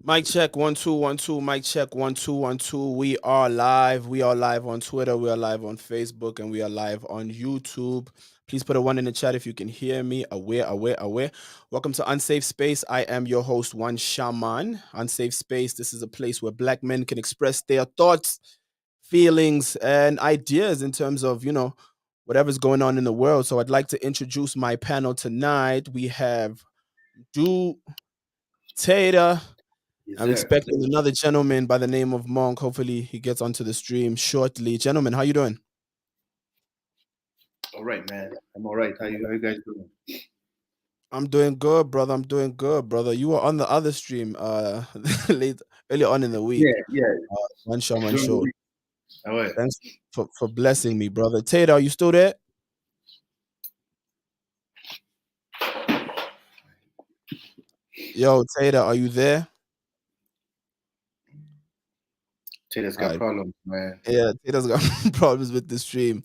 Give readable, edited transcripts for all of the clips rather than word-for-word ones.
Mic check 1 2 1 2. Mic check 1 2 1 2. We are live. We are live on Twitter. We are live on Facebook, and we are live on YouTube. Please put a one in the chat if you can hear me. Aware. Welcome to Unsafe Space. I am your host, One Shaman. Unsafe Space. This is a place where black men can express their thoughts, feelings, and ideas in terms of whatever's going on in the world. So I'd like to introduce my panel tonight. We have Do Tater. Yes, I'm sir. expecting another gentleman by the name of Monk. Hopefully, he gets onto the stream shortly. Gentlemen, how you doing? All right, man. I'm all right. How you guys doing? I'm doing good, brother. I'm doing good, brother. You were on the other stream late earlier on in the week. Yeah. One Shaman During the show. week. All right. Thanks for blessing me, brother. Tater, are you still there? Yo, Tater, are you there? Taylor's All got right. problems, man. Yeah, Tater's got problems with the stream.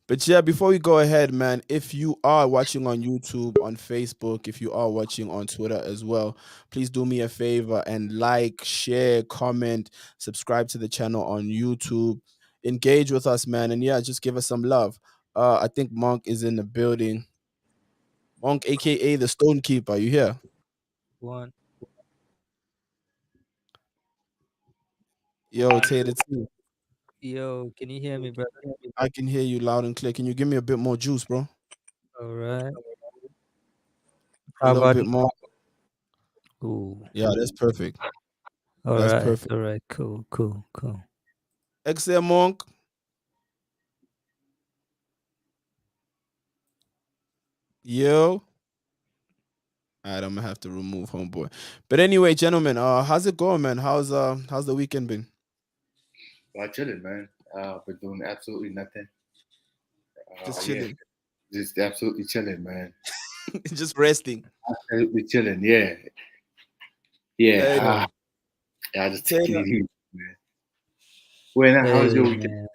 But yeah, before we go ahead, man, if you are watching on YouTube, on Facebook, if you are watching on Twitter as well, please do me a favor and like, share, comment, subscribe to the channel on YouTube. Engage with us, man, and yeah, just give us some love. I think Monk is in the building. Monk, aka the Stone Keeper, you here? One. Yo, Tater T, Yo, can you hear me, brother? I can hear you loud and clear. Can you give me a bit more juice, bro? All right. A How little about bit more. Ooh. Yeah, that's perfect. All That's right. perfect. All right. Cool. XL Monk. Yo. All right, I'm gonna have to remove homeboy. But anyway, gentlemen, how's it going, man? How's the weekend been? Well, chilling, man. Been doing absolutely nothing. Just Yeah, chilling, just absolutely chilling, man. just resting. Absolutely chilling. Yeah. Hey, Yeah. I just take it Taylor, easy, man. Wait, now, how's Hey, your weekend? man.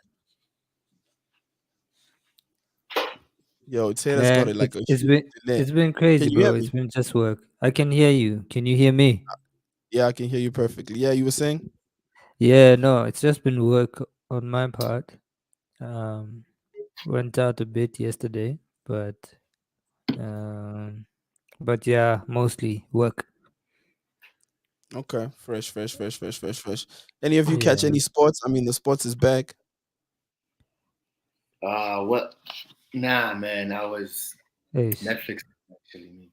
yo, Taylor's got Man, it like it's a it's huge been delay. it's been Can crazy, you hear bro. It's me? been just work. I can hear you. Can you hear me? Yeah, I can hear you perfectly. Yeah, you were saying? Yeah, no, it's just been work on my part. Um, went out a bit yesterday, um, but yeah, mostly work. Okay, fresh. Any of you catch Yeah. any sports? I mean, the sports is back. What? Nah, man. I was Hey. Netflix actually. Me.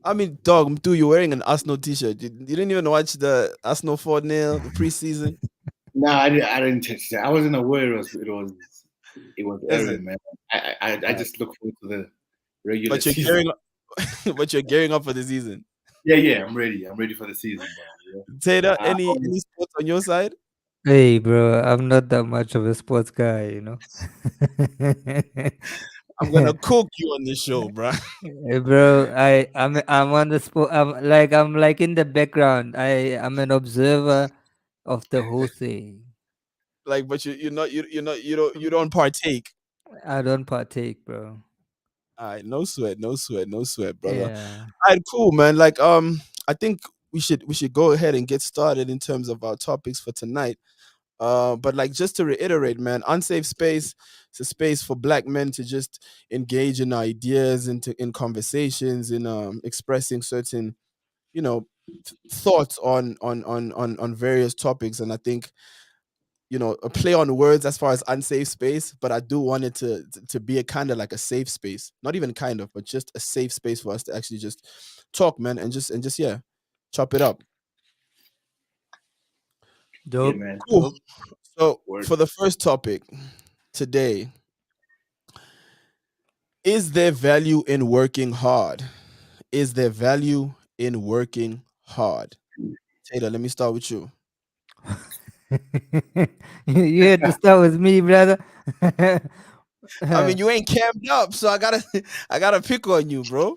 I mean, dog, dude, you're wearing an Arsenal t-shirt. You didn't even watch the Arsenal 4-0, the preseason, Nah, I didn't touch that. I wasn't aware it was is it? airing, man. I just look forward to the regular But you're season. gearing up, but you're gearing up for the season. Yeah. I'm ready. I'm ready for the season, bro. Taylor, Yeah. any sports on your side? Hey, bro, I'm not that much of a sports guy, you know. I'm gonna cook you on this show, bro. Bro, I'm on the spot. I'm like in the background. I'm an observer of the whole thing. Like, but you don't partake. I don't partake, bro. All right, no sweat, brother. All Yeah. right, cool, man. Like, I think we should go ahead and get started in terms of our topics for tonight. But like just to reiterate, man, unsafe space is a space for black men to just engage in ideas, in conversations, in expressing certain, you know, thoughts on various topics. And I think a play on words as far as unsafe space, but I do want it to be a kind of like a safe space, not even kind of, but just a safe space for us to actually just talk, man, and just yeah, chop it up. Yeah, Dope. man. Cool. So Word. for the first topic today, is there value in working hard? Is there value in working hard? Taylor, let me start with you. You had to start with me, brother. I mean, you ain't camped up, so I gotta I gotta pick on you, bro.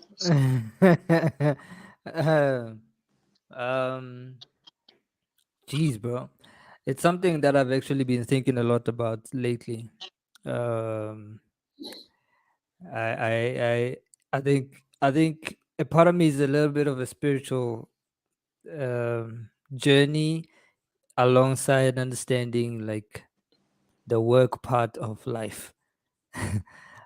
um, Jeez, bro. It's something that I've actually been thinking a lot about lately. Um, I, I, I, I think a part of me is a little bit of a spiritual journey alongside understanding like the work part of life.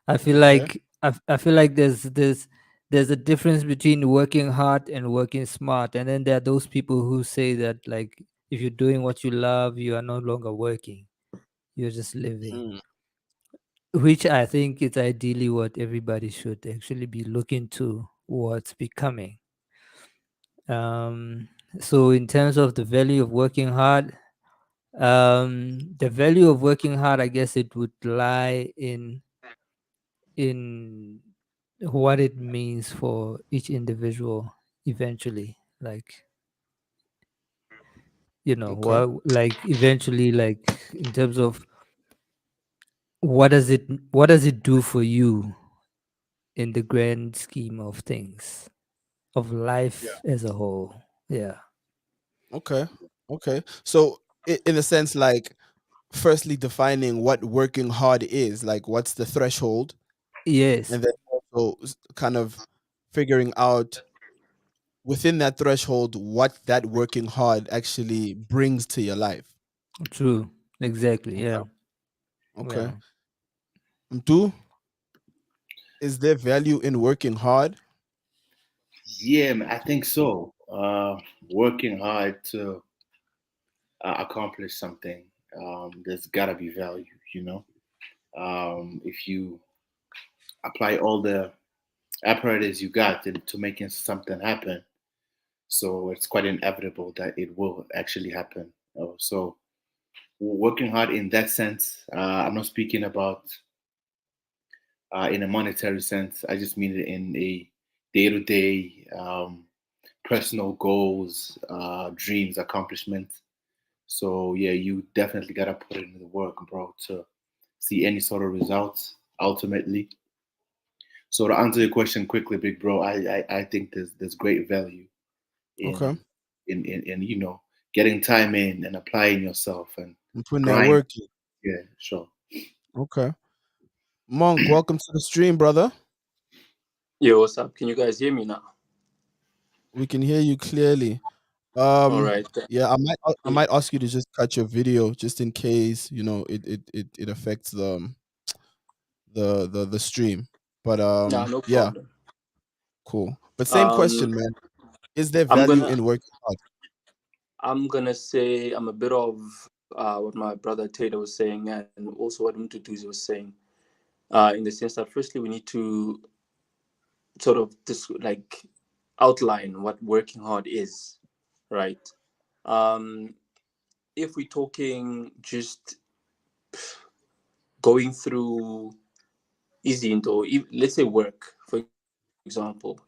I feel Okay. like I feel like there's a difference between working hard and working smart, and then there are those people who say that like if you're doing what you love, you are no longer working, you're just living, Mm, which I think is ideally what everybody should actually be looking towards becoming. Um, so in terms of the value of working hard, the value of working hard, I guess it would lie in what it means for each individual eventually. Like, okay. like eventually, like in terms of what does it do for you in the grand scheme of things, of Yeah. life as a whole. Yeah. Okay. Okay. So, in a sense, like, firstly defining what working hard is, like, what's the threshold, Yes. and then also kind of figuring out within that threshold what that working hard actually brings to your life. True. Exactly. Okay. Yeah. Okay. Yeah. Do is there value in working hard? Yeah, man, I think so. Working hard to accomplish something, there's gotta be value, you know. If you apply all the apparatus you got to making something happen, so it's quite inevitable that it will actually happen. So working hard in that sense, I'm not speaking about in a monetary sense. I just mean it in a day-to-day personal goals, dreams, accomplishments. So yeah, you definitely gotta put in the work, bro, to see any sort of results ultimately. So to answer your question quickly, big bro, I think there's great value Okay. in in getting time in and applying yourself and And putting that grind. work in. Yeah, sure. Okay. Monk, welcome to the stream, brother. Yo, what's up? Can you guys hear me now? We can hear you clearly. All Um, right. yeah, I might ask you to just cut your video just in case, it affects the stream. But Nah, no yeah, problem. cool. But same Um, question, man. Is there I'm value gonna in working hard? I'm gonna say I'm a bit of what my brother Taylor was saying, and also what Mtutuzi was saying. In the sense that firstly we need to sort of like outline what working hard is, right? Um, if we're talking just going through easy into, let's say work, for example,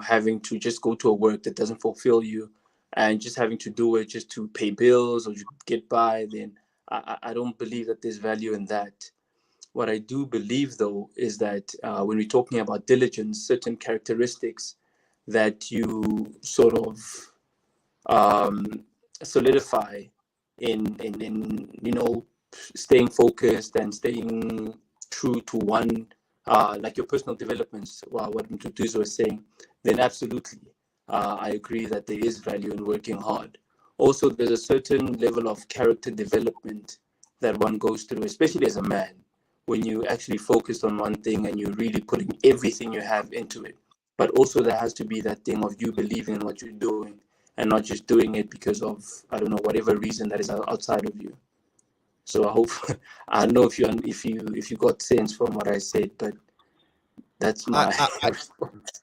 having to just go to a work that doesn't fulfill you and just having to do it just to pay bills or you get by, then I don't believe that there's value in that. What I do believe, though, is that when we're talking about diligence, certain characteristics that you sort of um, solidify in staying focused and staying true to one, like your personal developments, what Mtutuzo was saying, then absolutely, I agree that there is value in working hard. Also, there's a certain level of character development that one goes through, especially as a man, when you actually focus on one thing and you're really putting everything you have into it. But also, there has to be that thing of you believing in what you're doing and not just doing it because of, I don't know, whatever reason that is outside of you. So I hope I don't know if you got sense from what I said, but that's I, my I response.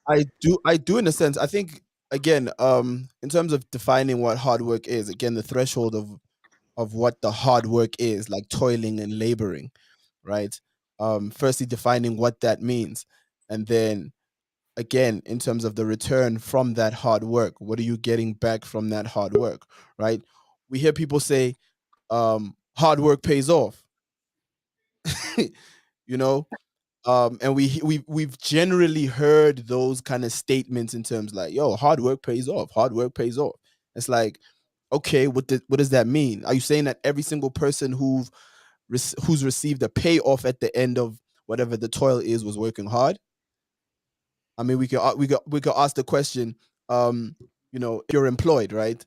I do in a sense. I think, again, in terms of defining what hard work is, again, the threshold of what the hard work is, like toiling and laboring, right? Firstly defining what that means, and then again, in terms of the return from that hard work, what are you getting back from that hard work, right? We hear people say, hard work pays off. you know and we've generally heard those kind of statements in terms like, yo, hard work pays off, hard work pays off. It's like, okay, what does that mean? Are you saying that every single person who's received a payoff at the end of whatever the toil is was working hard? I mean, we could ask the question, if you're employed, right?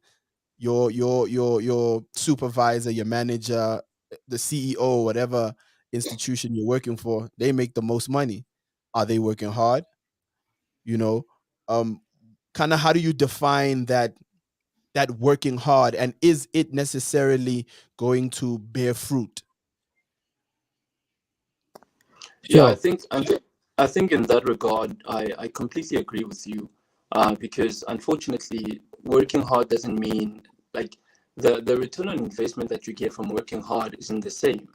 your supervisor, your manager, the CEO, whatever institution you're working for, they make the most money. Are they working hard? You know, um, kind of how do you define that working hard, and is it necessarily going to bear fruit? Yeah, Sure. I think in that regard, I completely agree with you, because unfortunately, working hard doesn't mean like the return on investment that you get from working hard isn't the same.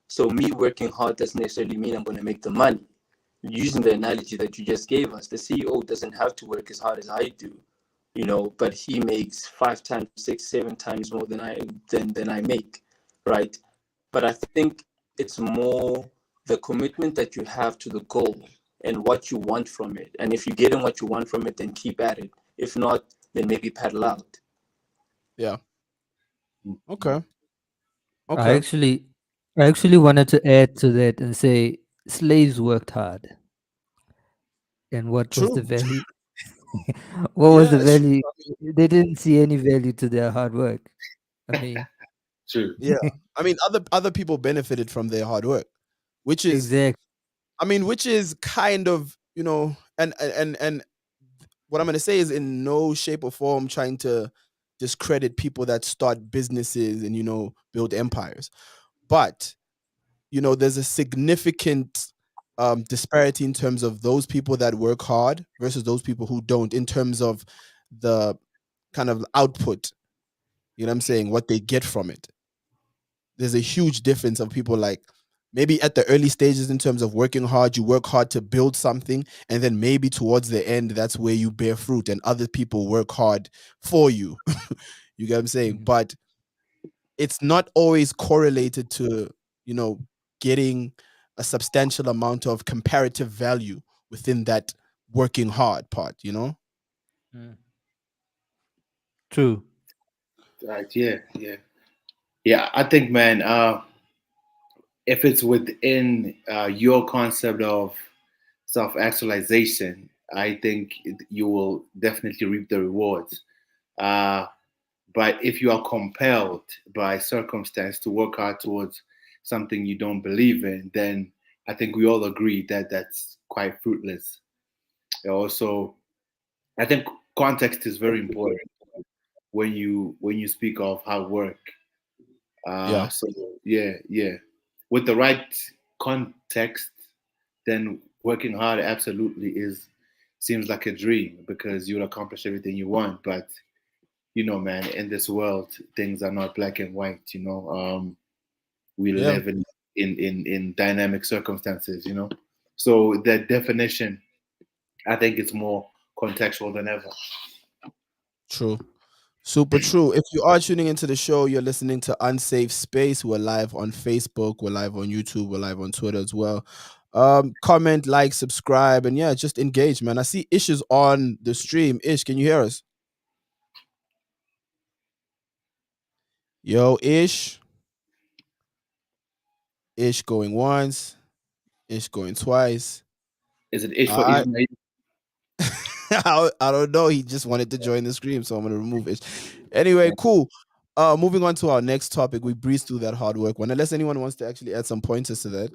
So me working hard doesn't necessarily mean I'm going to make the money. Using the analogy that you just gave us, the CEO doesn't have to work as hard as I do, but he makes 5 times, 6, 7 times more than I make, right? But I think it's more the commitment that you have to the goal and what you want from it. And if you're getting what you want from it, then keep at it. If not, then maybe paddle out. Yeah. Mhm. Okay. I Okay. actually, I actually wanted to add to that and say slaves worked hard. And what was the True. value? What was Yeah. the value? They didn't see any value to their hard work. I mean, True. Yeah. I mean, other people benefited from their hard work, which is, exactly. I mean, which is kind of, and what I'm going to say is in no shape or form trying to discredit people that start businesses and, build empires. But, there's a significant disparity in terms of those people that work hard versus those people who don't, in terms of the kind of output, what I'm saying, what they get from it. There's a huge difference of people like maybe at the early stages in terms of working hard, you work hard to build something, and then maybe towards the end, that's where you bear fruit, and other people work hard for you. You get what I'm saying? Mhm. But it's not always correlated to, you know, getting a substantial amount of comparative value within that working hard part. Mm. True. Right. Yeah. Yeah. Yeah. I think, man, if it's within your concept of self-actualization, I think you will definitely reap the rewards. Uh, but if you are compelled by circumstance to work hard towards something you don't believe in, then I think we all agree that that's quite fruitless. Also, I think context is very important when you speak of hard work. Yeah. So yeah, yeah. With the right context, then working hard absolutely is seems like a dream because you'll accomplish everything you want. But man, in this world, things are not black and white. We Yeah. live in dynamic circumstances. So that definition, I think, it's more contextual than ever. True. Super true. If you are tuning into the show, you're listening to Unsafe Space. We're live on Facebook, we're live on YouTube, we're live on Twitter as well. Comment, like, subscribe, and yeah, just engage, man. I see Ish is on the stream. Ish, can you hear us? Yo, Ish. Ish going once, Ish going twice. Is it ish All for right. Ismail? I don't know. He just wanted to join the stream, so I'm gonna remove it. Anyway, cool. Moving on to our next topic. We breezed through that hard work one. Unless anyone wants to actually add some pointers to that,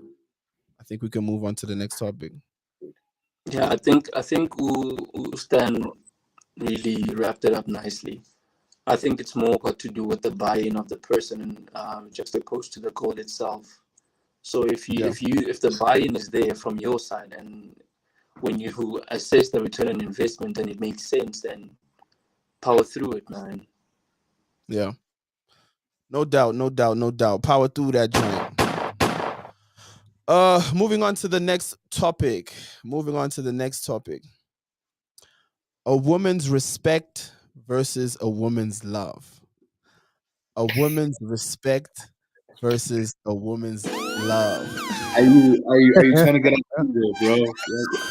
I think we can move on to the next topic. Yeah, I think Stan really wrapped it up nicely. I think it's more got to do with the buy-in of the person and juxtaposed to the goal itself. So Yeah, if the buy-in is there from your side, and when you assess the return on investment and it makes sense, then power through it, man. yeah. No doubt, no doubt, no doubt. Power through that joint. Moving on to the next topic. Moving on to the next topic. A woman's respect versus a woman's love. A woman's respect versus a woman's love. Are you trying to get us there, bro?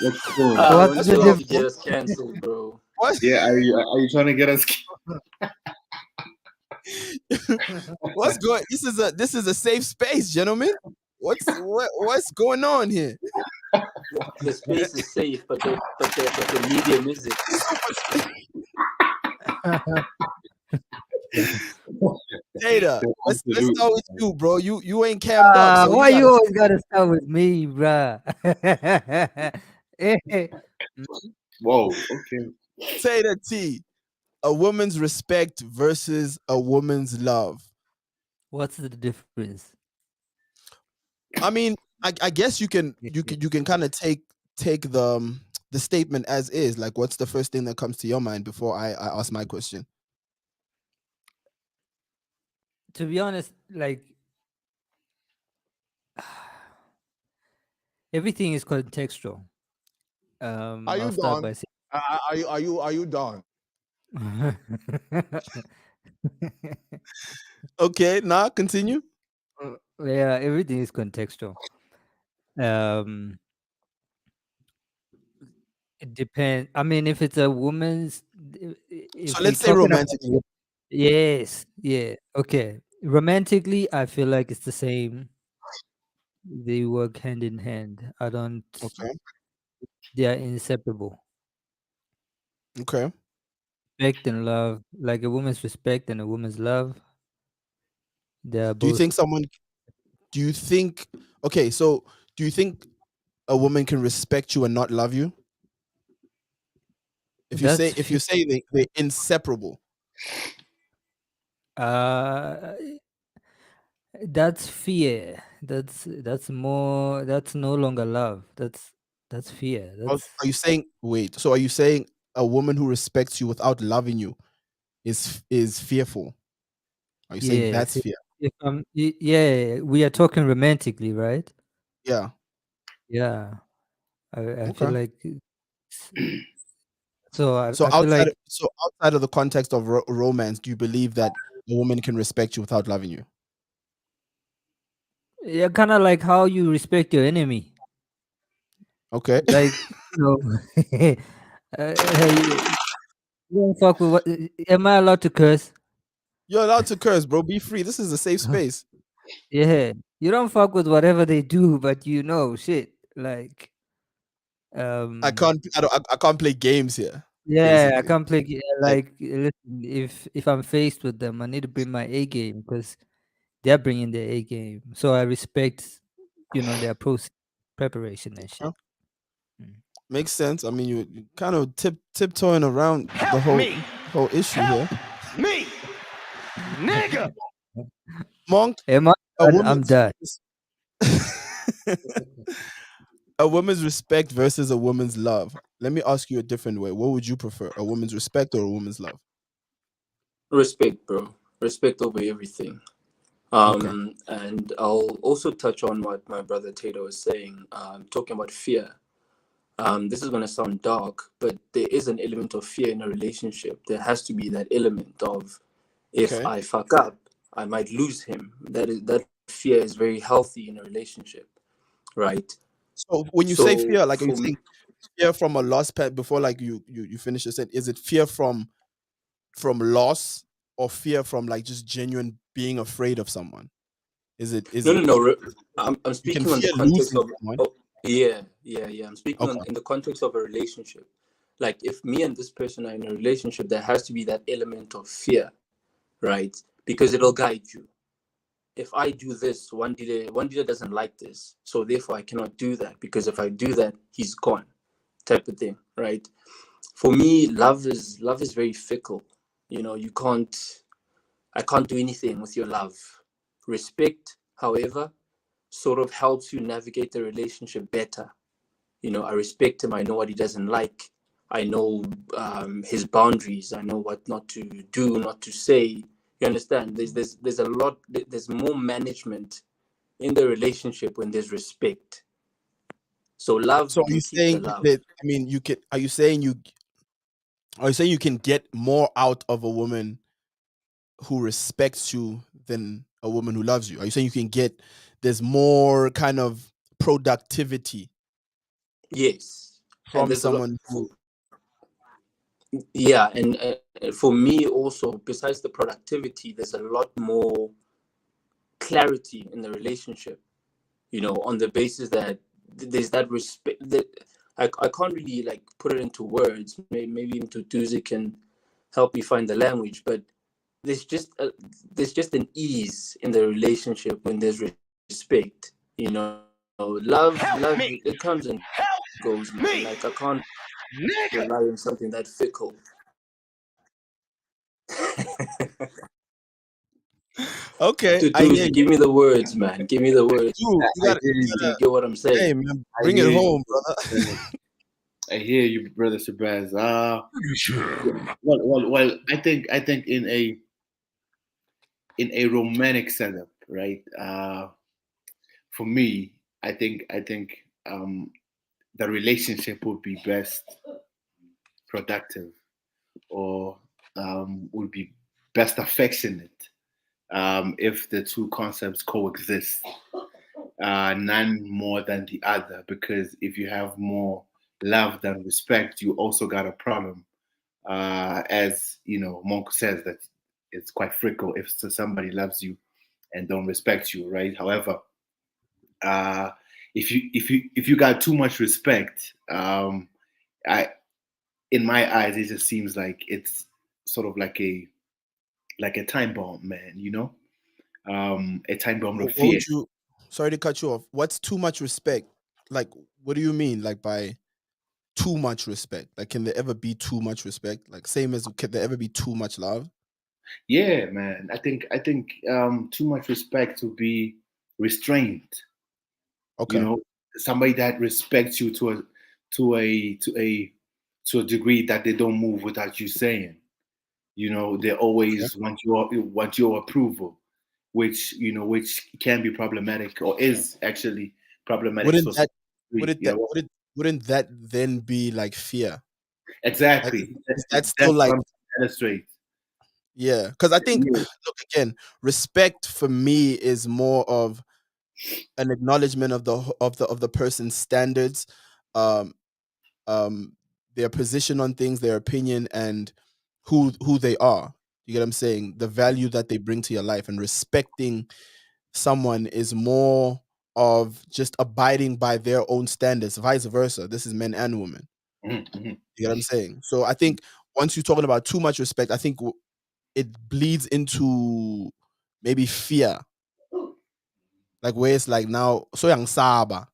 What's going? I What's want the you all to difference? get us cancelled, bro. What? Yeah, are you trying to get us? What's going? This is a safe space, gentlemen. What's going on here? The space is safe, but the medium is it. Super Tater, let's Absolutely. start with you, bro. You ain't cammed up, so you Why you gotta always gotta start with me, bruh? Eh, Whoa. Okay. Tater T. A woman's respect versus a woman's love. What's the difference? I mean, I guess you can kind of take the statement as is. Like, what's the first thing that comes to your mind before I ask my question? To be honest, like everything is contextual. Are I'll you start done? by saying Are you done? Okay, now continue. yeah, everything is contextual. Um, it depends. I mean, if it's a woman's, So if we're let's say talking about, romantically. yes, yeah, okay. Romantically, I feel like it's the same. They work hand in hand. I don't. Okay. They are inseparable. Okay. Respect and love, like a woman's respect and a woman's love, they are Do you both. think someone? Do you think? Okay, so do you think a woman can respect you and not love you? That's If you say they're inseparable. uh that's fear. That's more. That's no longer love. That's fear. Are you saying wait? So are you saying a woman who respects you without loving you is fearful? Are you saying Yes. that's fear? If yeah, we are talking romantically, right? Yeah. Yeah. I feel Okay. like so. So I feel like outside of the context of romance, do you believe that a woman can respect you without loving you? yeah, kind of like how you respect your enemy. Okay. Like hey, you don't fuck with what? Am I allowed to curse? You're allowed to curse, bro. Be free. This is a safe space. Yeah, you don't fuck with whatever they do, but shit. Like, I can't play games here, yeah, I basically. can't play. Like, Like, listen, if I'm faced with them, I need to bring my A game because they're bringing their A game. So I respect, their preparation and shit. okay, Mm. makes sense. I mean, you kind of tiptoeing around the Help whole me! issue Help here. me! Nigga! Monk, Am I a done? I'm woman's done. a woman's respect versus a woman's love. Let me ask you a different way. What would you prefer, a woman's respect or a woman's love? Respect, bro. Respect over everything. Okay. And I'll also touch on what my brother Tato was saying, talking about fear. This is going to sound dark, but there is an element of fear in a relationship. There has to be that element of, if Okay. I fuck up, I might lose him. That fear is very healthy in a relationship, right? So when you say So fear, like, are you for saying fear from a lost pet before, like, you finish your sentence? Is it fear from loss or fear from like just genuine being afraid of someone? Is no, no, it no. I'm you can speaking on the fear context losing of, someone? oh, yeah, yeah, yeah. I'm speaking on Okay. in the context of a relationship. Like if me and this person are in a relationship, there has to be that element of fear, right? Because it'll guide you. If I do this, one leader doesn't like this, so therefore I cannot do that because if I do that, he's gone, type of thing, right? For me, love is very fickle. You can't. I can't do anything with your love. Respect, however, sort of helps you navigate the relationship better. I respect him. I know what he doesn't like. I know his boundaries. I know what not to do, not to say. You understand? There's a lot. There's more management in the relationship when there's respect. So love, So you are you can keep the saying love. that, I mean, you can, are you saying you can get more out of a woman who respects you than a woman who loves you? Are you saying you can get, there's more kind of productivity Yes, and from there's a lot. someone who, Yeah, and for me also, besides the productivity, there's a lot more clarity in the relationship. On the basis that there's that respect that I can't really put it into words. Maybe into Tuesday can help me find the language, but there's just there's just an ease in the relationship when there's respect. You know, love Help it me. comes and Help goes, man. me. Like I can't Nigga. rely on something that fickle. Okay, I hear Tutuzi, you. give me the words, man. Give me the words. Dude, you I gotta, hear you you. gotta. You get what I'm saying? Hey man, I bring it hear you. home, brother. I hear you, brother Shabazz. Sure. Well. I think in a romantic setup, right? For me, I think the relationship would be best productive, or would be best affectionate, if the two concepts coexist, none more than the other. Because if you have more love than respect, you also got a problem. As you know, Monk says that it's quite fickle if somebody loves you and don't respect you, right? However, uh, if you got too much respect, I in my eyes, it just seems like it's sort of like a time bomb, man. A time bomb of What fear. would you? Sorry to cut you off. What's too much respect? Like, what do you mean? Like by too much respect? Like, can there ever be too much respect? Like, same as can there ever be too much love? Yeah, man. I think too much respect would be restraint. You Okay. know, somebody that respects you to a degree that they don't move without you saying. They Okay. always want your approval, which can be problematic, or is actually problematic. Wouldn't So, that? you Wouldn't that? know Wouldn't that then be like fear? Like, exactly. is that still That's what like? I'm trying to illustrate. Yeah, because I think Yeah. look again, respect for me is more of an acknowledgement of the person's standards, um, um, their position on things, their opinion, and who they are. You get what I'm saying? The value that they bring to your life, and respecting someone is more of just abiding by their own standards, vice versa. This is men and women. Mhm, mhm. You get what I'm saying? So I think once you're talking about too much respect, I think it bleeds into maybe fear, like where it's like now so young saba.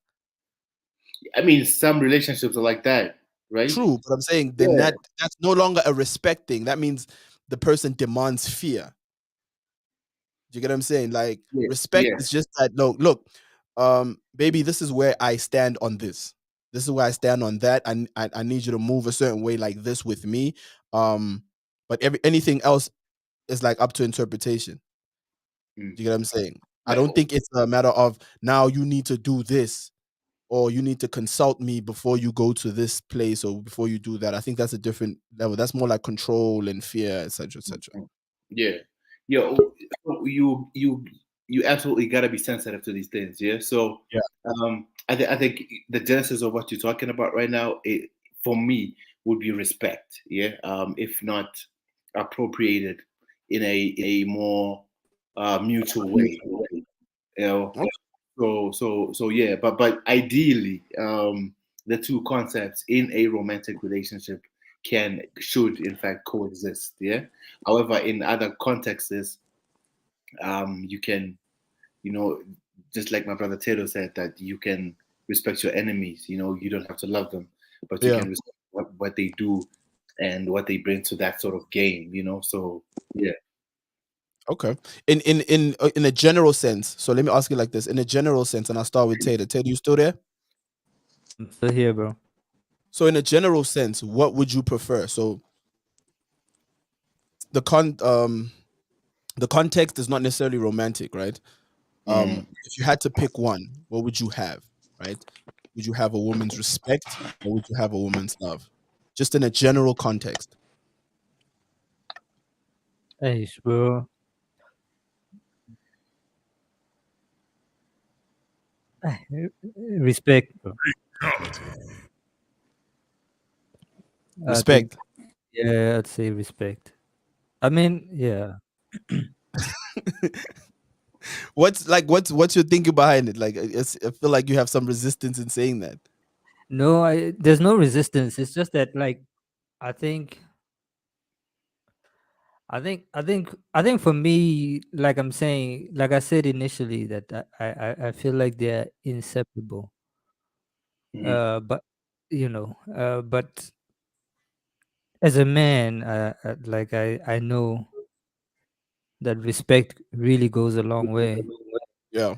I mean, some relationships are like that, right? True, but I'm saying then Yeah, that's no longer a respect thing. That means the person demands fear. Do you get what I'm saying? Like yeah, respect yeah. is just that. No, look, baby, this is where I stand on this. This is where I stand on that. I need you to move a certain way like this with me. Um, but anything else is like up to interpretation. Mm. Do you get what I'm saying? I But don't think it's a matter of now you need to do this or you need to consult me before you go to this place or before you do that. I think that's a different level. That's more like control and fear, etc., etc. yeah, yeah. You absolutely got to be sensitive to these things. Yeah. So, Yeah. I think the genesis of what you're talking about right now, for me, would be respect. Yeah. If not appropriated in a more mutual way. You know. Okay. So yeah. But ideally, the two concepts in a romantic relationship should in fact coexist. Yeah. However, in other contexts, you can, you know, just like my brother Taylor said, that you can respect your enemies. You don't have to love them, but you Yeah. can respect what they do and what they bring to that sort of game. So yeah. Okay. In a general sense. So let me ask you like this. In a general sense, and I'll start with Taylor. Taylor, you still there? I'm still here, bro. So in a general sense, what would you prefer? So the the context is not necessarily romantic, right? Mm. If you had to pick one, what would you have? Right? Would you have a woman's respect or would you have a woman's love? Just in a general context. Hey, bro. Respect, bro. I think, Respect. yeah, I'd say respect. I mean, yeah. What's your thinking behind it? Like I feel like you have some resistance in saying that. No, there's no resistance. It's just that, like, I think I think for me, like I'm saying, like I said initially, that I feel like they're inseparable. Mhm. But but as a man, like I know that respect really goes a long way. Yeah,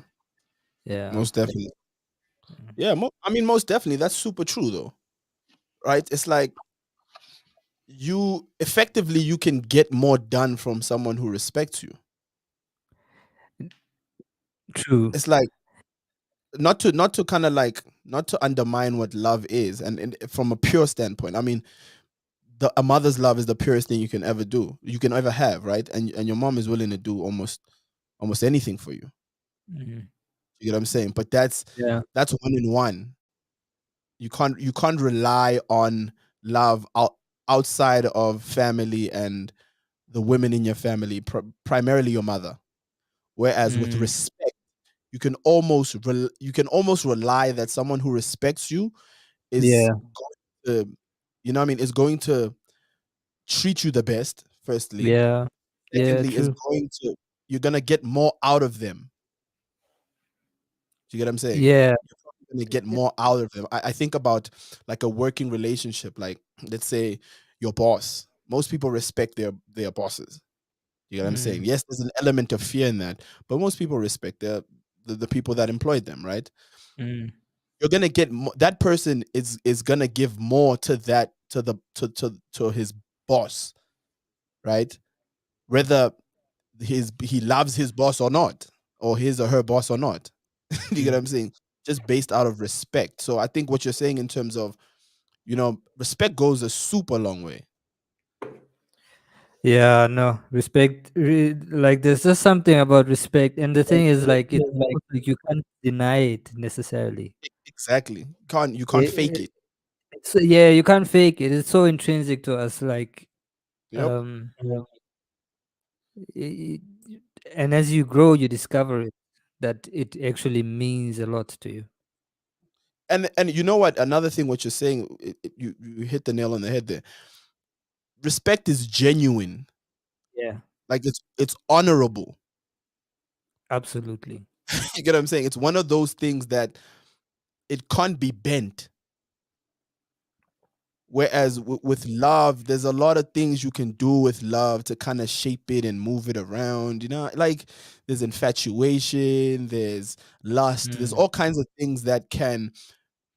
Yeah. most definitely. Yeah, I mean, most definitely. That's super true, though, right? It's like you effectively you can get more done from someone who respects you. True. It's like not to kind of like not to undermine what love is, and from a pure standpoint. I mean, a mother's love is the purest thing you can ever do, you can ever have, right? And your mom is willing to do almost anything for you. Mhm. You get what I'm saying? But that's one in one. You can't rely on love outside of family and the women in your family, primarily your mother. Whereas with Mm. respect, you can almost rely that someone who respects you is Yeah. going to, what I mean, is going to treat you the best. Firstly, Yeah. Yeah. secondly, is True. going to you're gonna get more out of them. Do you get what I'm saying? Yeah. You're probably gonna get more out of them. I think about like a working relationship, like let's say your boss. Most people respect their bosses. You get what I'm saying? Mm. Yes, there's an element of fear in that, but most people respect the people that employed them, right? Mm. You're gonna get that person is gonna give more to that to his boss, right? Whether he loves his boss or not, or his or her boss or not. You get what Mm. I'm saying? Just based out of respect. So I think what you're saying in terms of, respect goes a super long way. Yeah, no, respect. Like, there's just something about respect, and the thing is, like, it's almost like you can't deny it necessarily. Exactly. You can't fake it. Yeah, you can't fake it. It's so intrinsic to us. Like, Yep. um, i- and as you grow, you discover it that it actually means a lot to you. And you know what? Another thing, what you're saying, you hit the nail on the head there. Respect is genuine. Yeah, Like it's honorable. absolutely. You get what I'm saying? It's one of those things that it can't be bent. Whereas with love, there's a lot of things you can do with love to kind of shape it and move it around. Like there's infatuation, there's lust, there's Mm. all kinds of things that can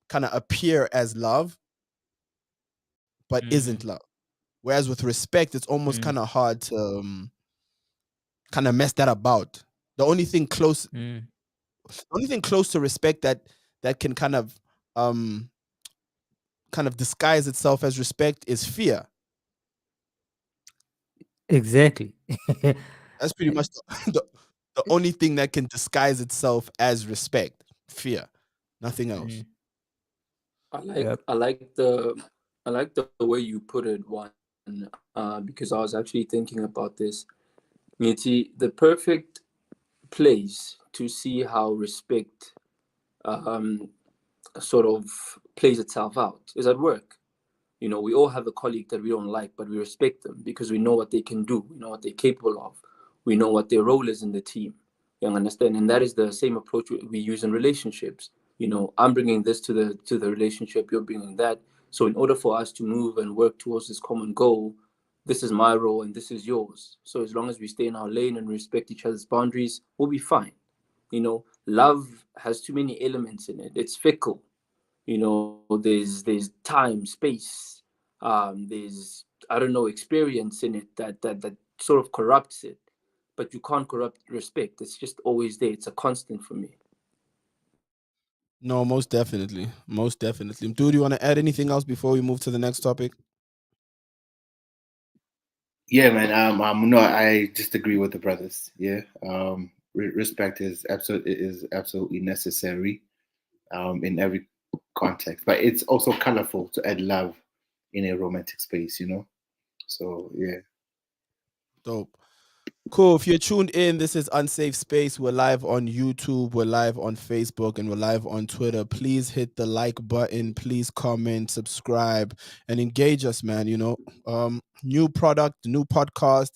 kind of appear as love, but isn't Mm. love. Whereas with respect, it's almost Mm. kind of hard to kind of mess that about. The only thing close, Mm. the only thing close to respect that can um kind of disguise itself as respect is fear. Exactly. That's pretty much the only thing that can disguise itself as respect. Fear, nothing else. Mm. I like Yep. I like the I like the way you put it, one, because I was actually thinking about this. Niti, the perfect place to see how respect um, sort of plays itself out is at work. We all have a colleague that we don't like, but we respect them because we know what they can do, we know what they're capable of, we know what their role is in the team. You understand? And that is the same approach we use in relationships. I'm bringing this to the relationship, you're bringing that. So in order for us to move and work towards this common goal, this is my role and this is yours. So as long as we stay in our lane and respect each other's boundaries, we'll be fine. Love has too many elements in it. It's fickle. There's time, space, there's, I don't know, experience in it that sort of corrupts it. But you can't corrupt respect. It's just always there. It's a constant for me. No, most definitely, most definitely. Dude, you want to add anything else before we move to the next topic? Yeah, man. No, I just agree with the brothers. Yeah. Respect is absolutely necessary. In every context, but it's also colorful to add love in a romantic space. So yeah. Dope. Cool. If you're tuned in, this is Unsafe Space. We're live on YouTube, we're live on Facebook, and we're live on Twitter. Please hit the like button. Please comment, subscribe, and engage us, man. New product, new podcast.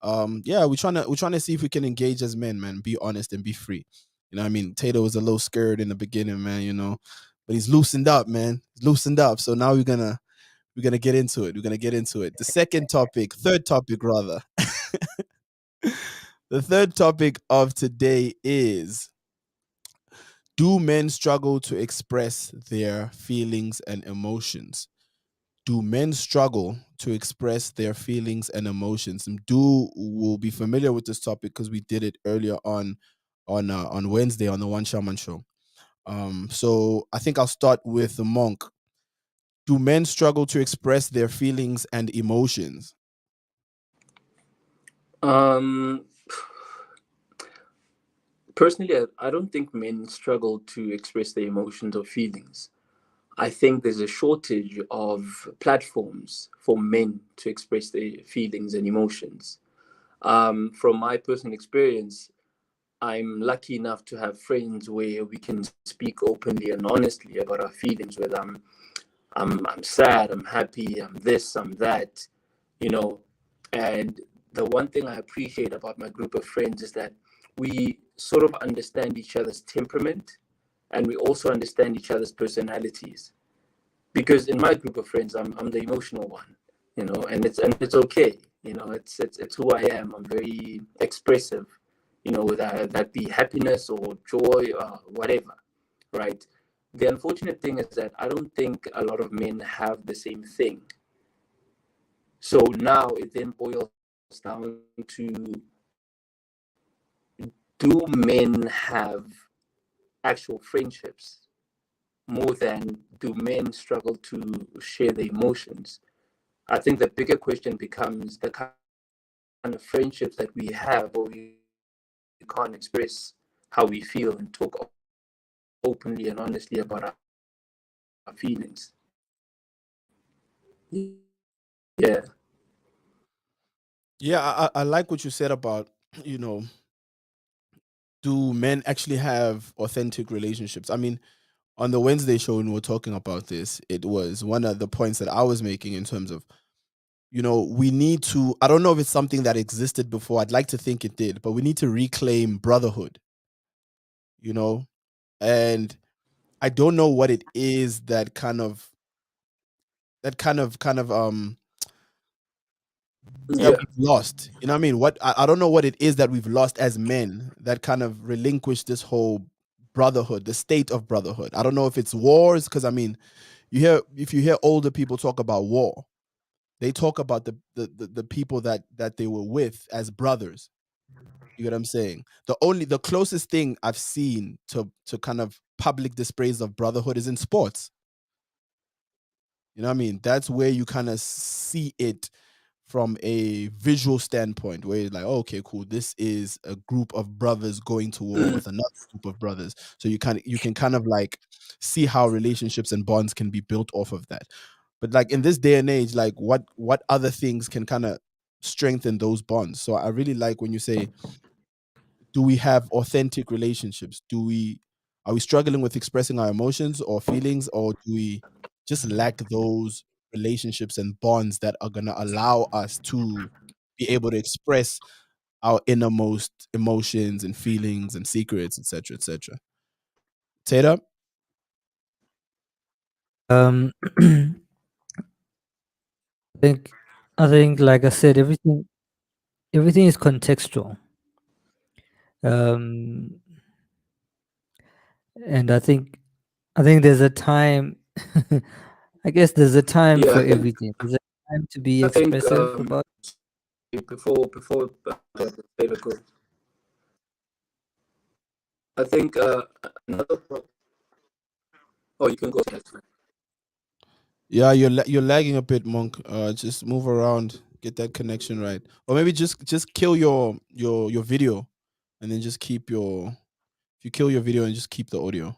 Yeah, we're trying to see if we can engage as men, man. Be honest and be free. You know what I mean? Tato was a little scared in the beginning, man, but he's loosened up, man. He's loosened up. So now we're gonna get into it. We're gonna get into it. The third topic rather. The third topic of today is, do men struggle to express their feelings and emotions? Do men struggle to express their feelings and emotions? And do will be familiar with this topic because we did it earlier on Wednesday on the One Shaman show. So I think I'll start with the monk. Do men struggle to express their feelings and emotions? Um, Personally, I don't think men struggle to express their emotions or feelings. I think there's a shortage of platforms for men to express their feelings and emotions. From my personal experience, I'm lucky enough to have friends where we can speak openly and honestly about our feelings, whether I'm sad, I'm happy, I'm this, I'm that, you know. And the one thing I appreciate about my group of friends is that we sort of understand each other's temperament, and we also understand each other's personalities. Because in my group of friends, I'm the emotional one, and it's okay. It's who I am. I'm very expressive, whether that be happiness or joy or whatever, right? The unfortunate thing is that I don't think a lot of men have the same thing. So now it then boils down to, do men have actual friendships more than do men struggle to share their emotions? I think the bigger question becomes the kind of friendships that we have where we can't express how we feel and talk openly and honestly about our feelings. Yeah. Yeah, I like what you said about, you know, do men actually have authentic relationships? I mean, on the Wednesday show when we were talking about this, it was one of the points that I was making in terms of, we need to, I don't know if it's something that existed before. I'd like to think it did, but we need to reclaim brotherhood, you know? And I don't know what it is that that Yeah. we've lost. You know what I mean? I don't know what it is that we've lost as men that kind of relinquished this whole brotherhood, the state of brotherhood. I don't know if it's wars, because I mean, if you hear older people talk about war, they talk about the people that they were with as brothers. You get what I'm saying? The closest thing I've seen to kind of public displays of brotherhood is in sports. You know what I mean? That's where you kind of see it from a visual standpoint, where you're like, oh, okay, cool. This is a group of brothers going to war Mm. with another group of brothers. So you can kind of like see how relationships and bonds can be built off of that. But like in this day and age, like what other things can kind of strengthen those bonds? So I really like when you say, do we have authentic relationships? Are we struggling with expressing our emotions or feelings, or do we just lack those relationships and bonds that are going to allow us to be able to express our innermost emotions and feelings and secrets, etc., etc.? Tatum? Um, I think like I said, everything is contextual. Um, and I think there's a time. I guess there's a time Yeah. for everything. There's a time to be I think expressive about. before later go, I think another. Oh, you can go next. Yeah, you're lagging a bit, Monk. Just move around, get that connection right, or maybe just kill your video, and then just keep your if you kill your video and just keep the audio.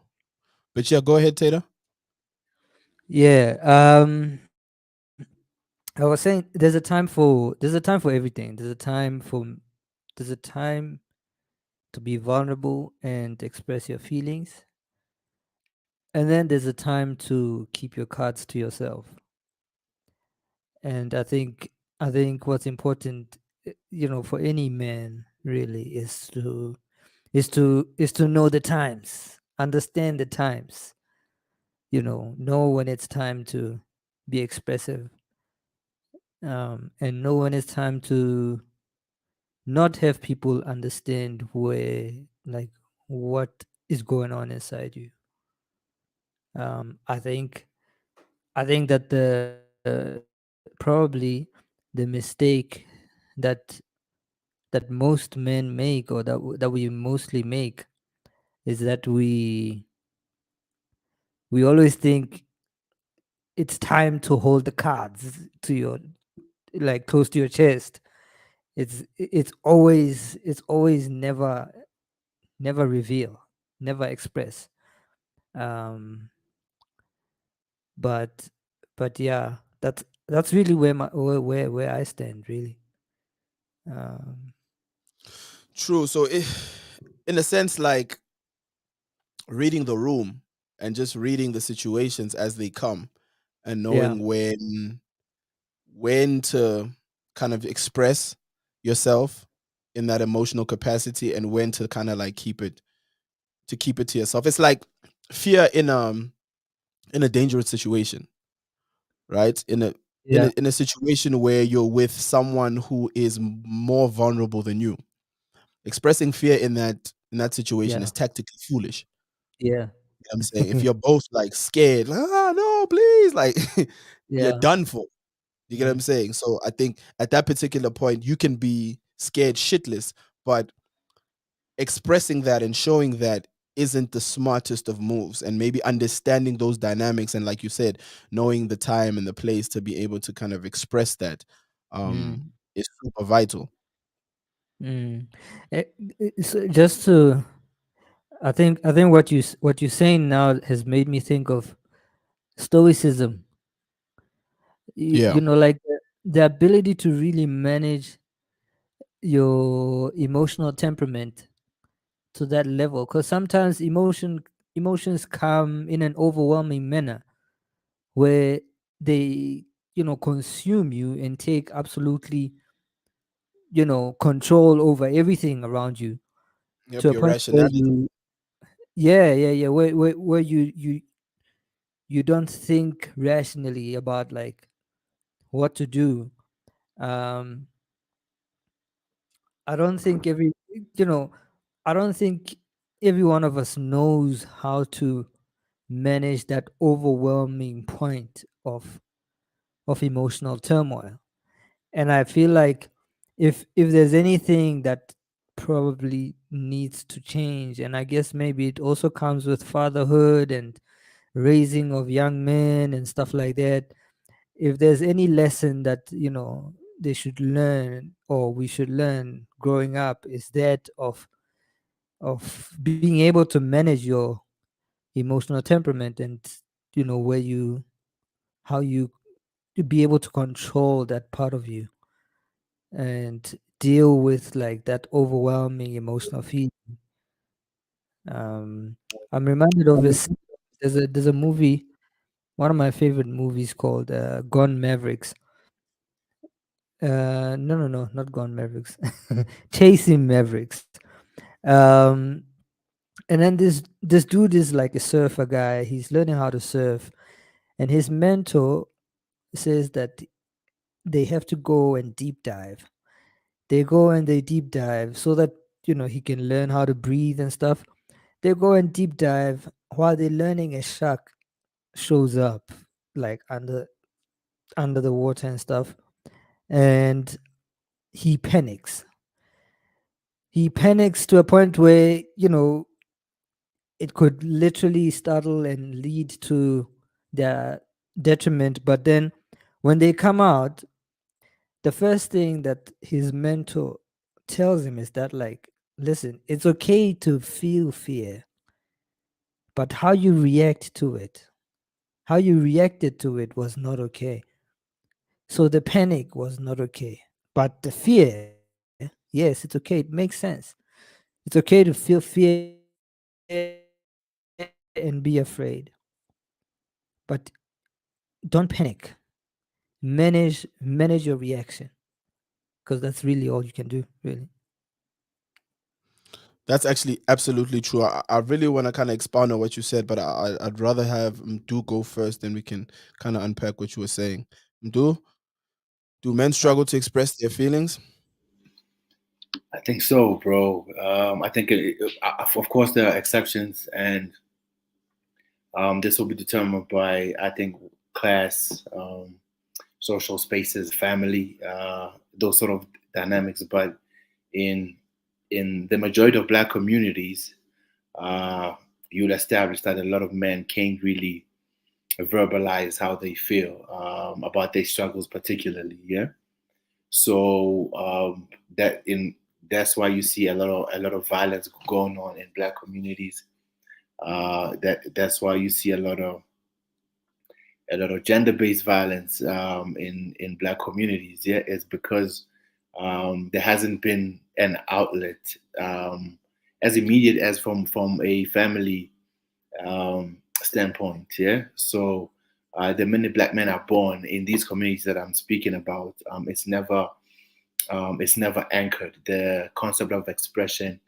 But yeah, go ahead, Tater. Yeah. I was saying there's a time for everything. There's a time to be vulnerable and express your feelings, and then there's a time to keep your cards to yourself. And I think what's important for any man really is to know the times, understand the times, know when it's time to be expressive, and know when it's time to not have people understand where, like, what is going on inside you. I think that probably the mistake that most men make, or that we mostly make, is that we always think it's time to hold the cards to your, like, close to your chest. It's always never reveal, never express. um but yeah, that's really where I stand, really. um True. So, in a sense, like reading the room and just reading the situations as they come, and yeah, knowing when to kind of express yourself in that emotional capacity, and when to kind of like keep it to yourself. It's like fear in a dangerous situation, right? yeah, In a situation where you're with someone who is more vulnerable than you. Expressing fear in that situation yeah, is tactically foolish. yeah. You know what I'm saying? If you're both like scared, like, ah, no, please, like you're Yeah. done for. You get what I'm Mm, saying? So I think at that particular point, you can be scared shitless, but expressing that and showing that isn't the smartest of moves. And maybe understanding those dynamics, and like you said, knowing the time and the place to be able to kind of express that mm, is super vital. mm. Eh, so just to, I think what you're saying now has made me think of stoicism. Yeah. Like the ability to really manage your emotional temperament to that level, because sometimes emotions come in an overwhelming manner, where they consume you and take absolutely control over everything around you, Yep. to a Your point where rationality. you, yeah, where you don't think rationally about, like, what to do. um I don't think you know I don't think every one of us knows how to manage that overwhelming point of emotional turmoil. And I feel like, if there's anything that probably needs to change, and I guess maybe it also comes with fatherhood and raising of young men and stuff like that. If there's any lesson that they should learn, or we should learn growing up, is that of being able to manage your emotional temperament, and where you how you to be able to control that part of you, and deal with, like, that overwhelming emotional feeling. um I'm reminded of this. There's a movie, one of my favorite movies, called Gone Mavericks. No, not Gone Mavericks. Chasing Mavericks. um and then this dude is like a surfer guy. He's learning how to surf, and his mentor says that they have to go and deep dive. They go and they deep dive so that he can learn how to breathe and stuff. They go and deep dive. While they're learning, a shark shows up, like, under the water and stuff, and he panics. He panics to a point where it could literally startle and lead to their detriment. But then, when they come out, the first thing that his mentor tells him is that, like, listen, it's okay to feel fear, but how you reacted to it was not okay. So the panic was not okay, but the fear, yes, it's okay. It makes sense. It's okay to feel fear and be afraid, but don't panic. Manage your reaction, because that's really all you can do, really. That's actually absolutely true. I really want to kind of expound on what you said, but I'd rather have Mdu go first, then we can kind of unpack what you were saying. Mdu, do men struggle to express their feelings? I think so, bro. I think, of course, there are exceptions, and this will be determined by, I think, class, social spaces, family, those sort of dynamics. But in the majority of Black communities, uh, you'll establish that a lot of men can't really verbalize how they feel about their struggles, particularly. Yeah. So that's why you see a lot of violence going on in Black communities. That's why you see a lot of gender-based violence in Black communities. Yeah, it's because there hasn't been an outlet as immediate as from a family standpoint. Yeah, so the minute Black men are born in these communities that I'm speaking about, it's never anchored. The concept of expression,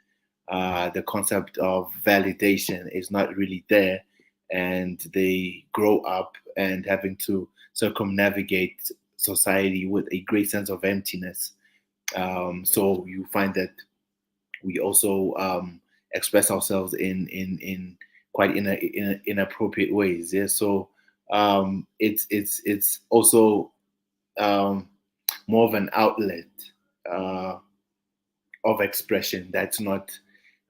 the concept of validation is not really there, and they grow up and having to circumnavigate society with a great sense of emptiness. So you find that we also express ourselves in quite inappropriate ways. Yeah, so it's also um, more of an outlet uh, of expression that's not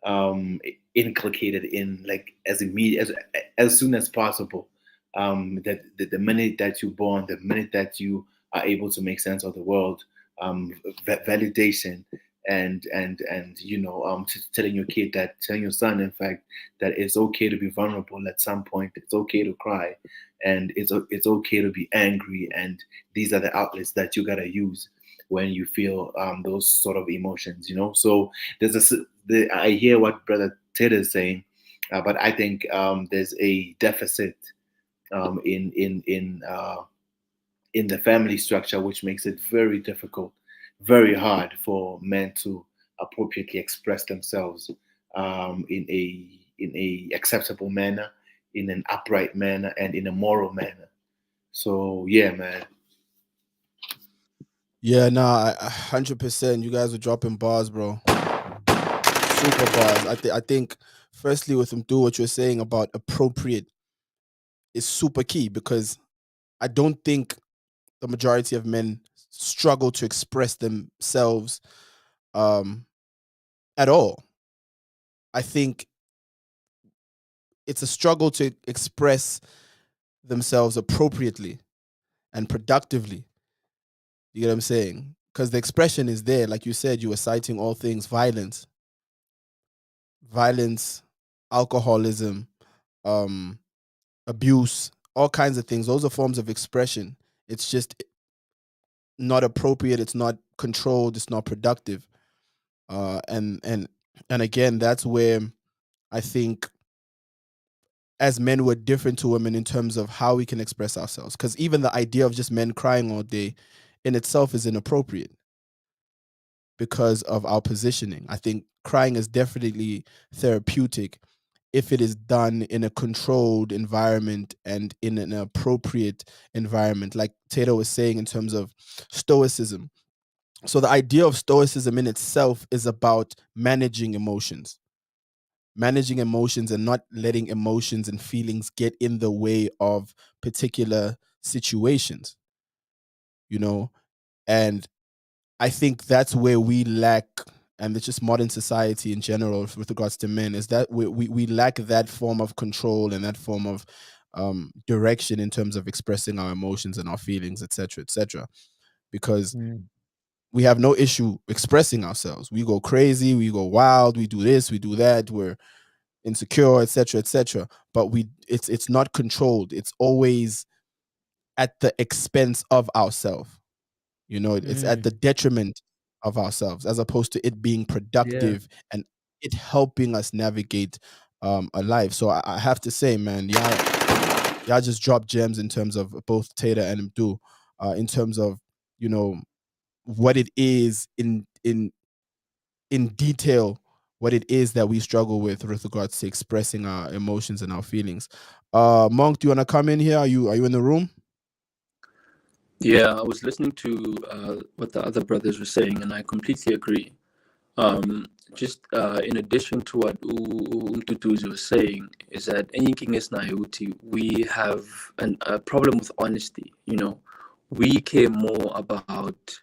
um, inculcated in like as immediate as soon as possible. The minute that you're born, the minute that you are able to make sense of the world, validation and telling your kid that, telling your son, in fact, that it's okay to be vulnerable at some point. It's okay to cry, and it's okay to be angry, and these are the outlets that you gotta use when you feel those sort of emotions. So there's I hear what Brother Ted is saying, but I think there's a deficit um, in in in uh, in the family structure, which makes it very difficult, very hard for men to appropriately express themselves in a acceptable manner, in an upright manner, and in a moral manner. So yeah, man. Yeah, nah, 100%. You guys are dropping bars, bro. Super bars. I think, firstly, with Mdu, what you're saying about appropriate is super key, because I don't think the majority of men struggle to express themselves um, at all. I think it's a struggle to express themselves appropriately and productively. You get what I'm saying? Because the expression is there. Like you said, you were citing all things: violence, alcoholism, um, abuse, all kinds of things. Those are forms of expression. It's just not appropriate. It's not controlled. It's not productive. And again, that's where I think, as men, we're different to women in terms of how we can express ourselves. Because even the idea of just men crying all day in itself is inappropriate because of our positioning. I think crying is definitely therapeutic if it is done in a controlled environment and in an appropriate environment, like Tato was saying, in terms of stoicism. So the idea of stoicism in itself is about managing emotions and not letting emotions and feelings get in the way of particular situations, you know. And I think that's where we lack, and it's just modern society in general with regards to men, is that we lack that form of control and that form of direction in terms of expressing our emotions and our feelings, etc., etc. Because Mm. we have no issue expressing ourselves. We go crazy, we go wild, we do this, we do that, we're insecure, etc., etc. But it's not controlled. It's always at the expense of ourselves. It's at Mm. the detriment of ourselves, as opposed to it being Yeah. productive and it helping us navigate a life. So I have to say, man, y'all just dropped gems in terms of both Tata and Mdu, in terms of, you know, what it is in detail, what it is that we struggle with regards to expressing our emotions and our feelings. Monk, do you want to come in here? Are you in the room? Yeah, I was listening to what the other brothers were saying, and I completely agree. Just in addition to what Umtutuzi was saying, is that anything is naivety. We have a problem with honesty. You know, we care more about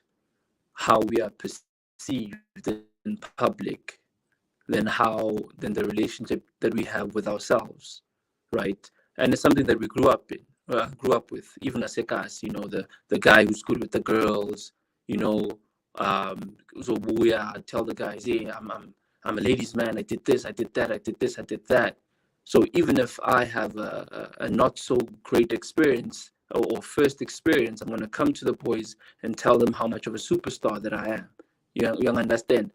how we are perceived in public than the relationship that we have with ourselves, right? And it's something that we grew up with, even as Sekas, you know, the guy who's good with the girls, you know, so tell the guys, hey, I'm a ladies' man. I did this, I did that, I did this, I did that. So even if I have a not so great experience or first experience, I'm gonna come to the boys and tell them how much of a superstar that I am. You understand?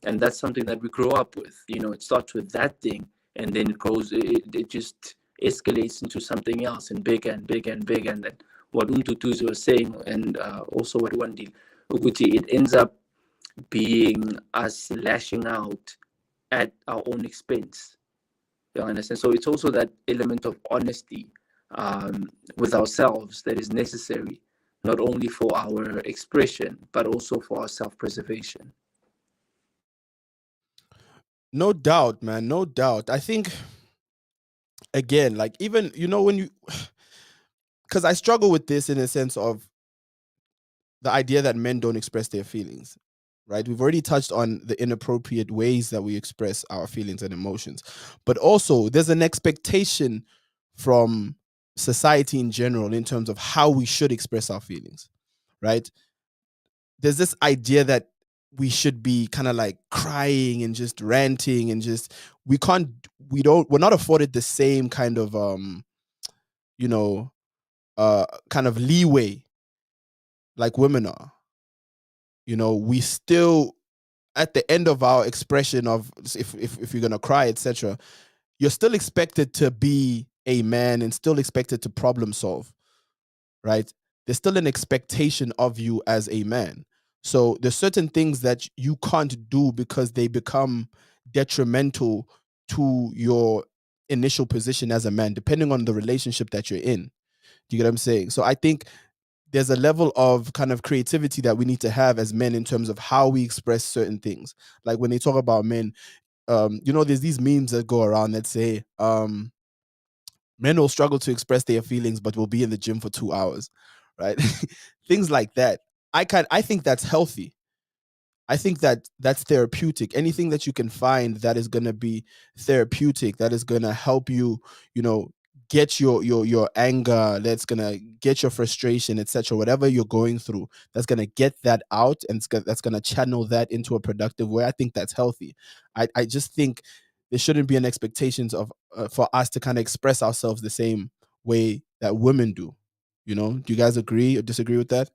And that's something that we grow up with. You know, it starts with that thing, and then it just escalates into something else and bigger and bigger and bigger. And then what Umtutuzi was saying, and also what Wandi Uguti, it ends up being us lashing out at our own expense. You understand? So it's also that element of honesty with ourselves that is necessary, not only for our expression, but also for our self-preservation. No doubt, man. No doubt. I think, again, like, even, you know, when you, because I struggle with this in a sense of the idea that men don't express their feelings, right? We've already touched on the inappropriate ways that we express our feelings and emotions, but also there's an expectation from society in general in terms of how we should express our feelings, right? There's this idea that we should be kind of like crying and just ranting and just we're not afforded the same kind of you know kind of leeway like women are. You know, we still, at the end of our expression of, if you're gonna cry, etc., you're still expected to be a man and still expected to problem solve, right? There's still an expectation of you as a man. So there's certain things that you can't do because they become detrimental to your initial position as a man, depending on the relationship that you're in. Do you get what I'm saying? So I think there's a level of kind of creativity that we need to have as men in terms of how we express certain things. Like when they talk about men, you know, there's these memes that go around that say, men will struggle to express their feelings, but will be in the gym for 2 hours, right? Things like that. I think that's healthy. I think that that's therapeutic. Anything that you can find that is going to be therapeutic, that is going to help you, you know, get your anger, that's going to get your frustration, etc. Whatever you're going through, that's going to get that out, and that's going to channel that into a productive way. I think that's healthy. I just think there shouldn't be an expectations of for us to kind of express ourselves the same way that women do. You know, do you guys agree or disagree with that?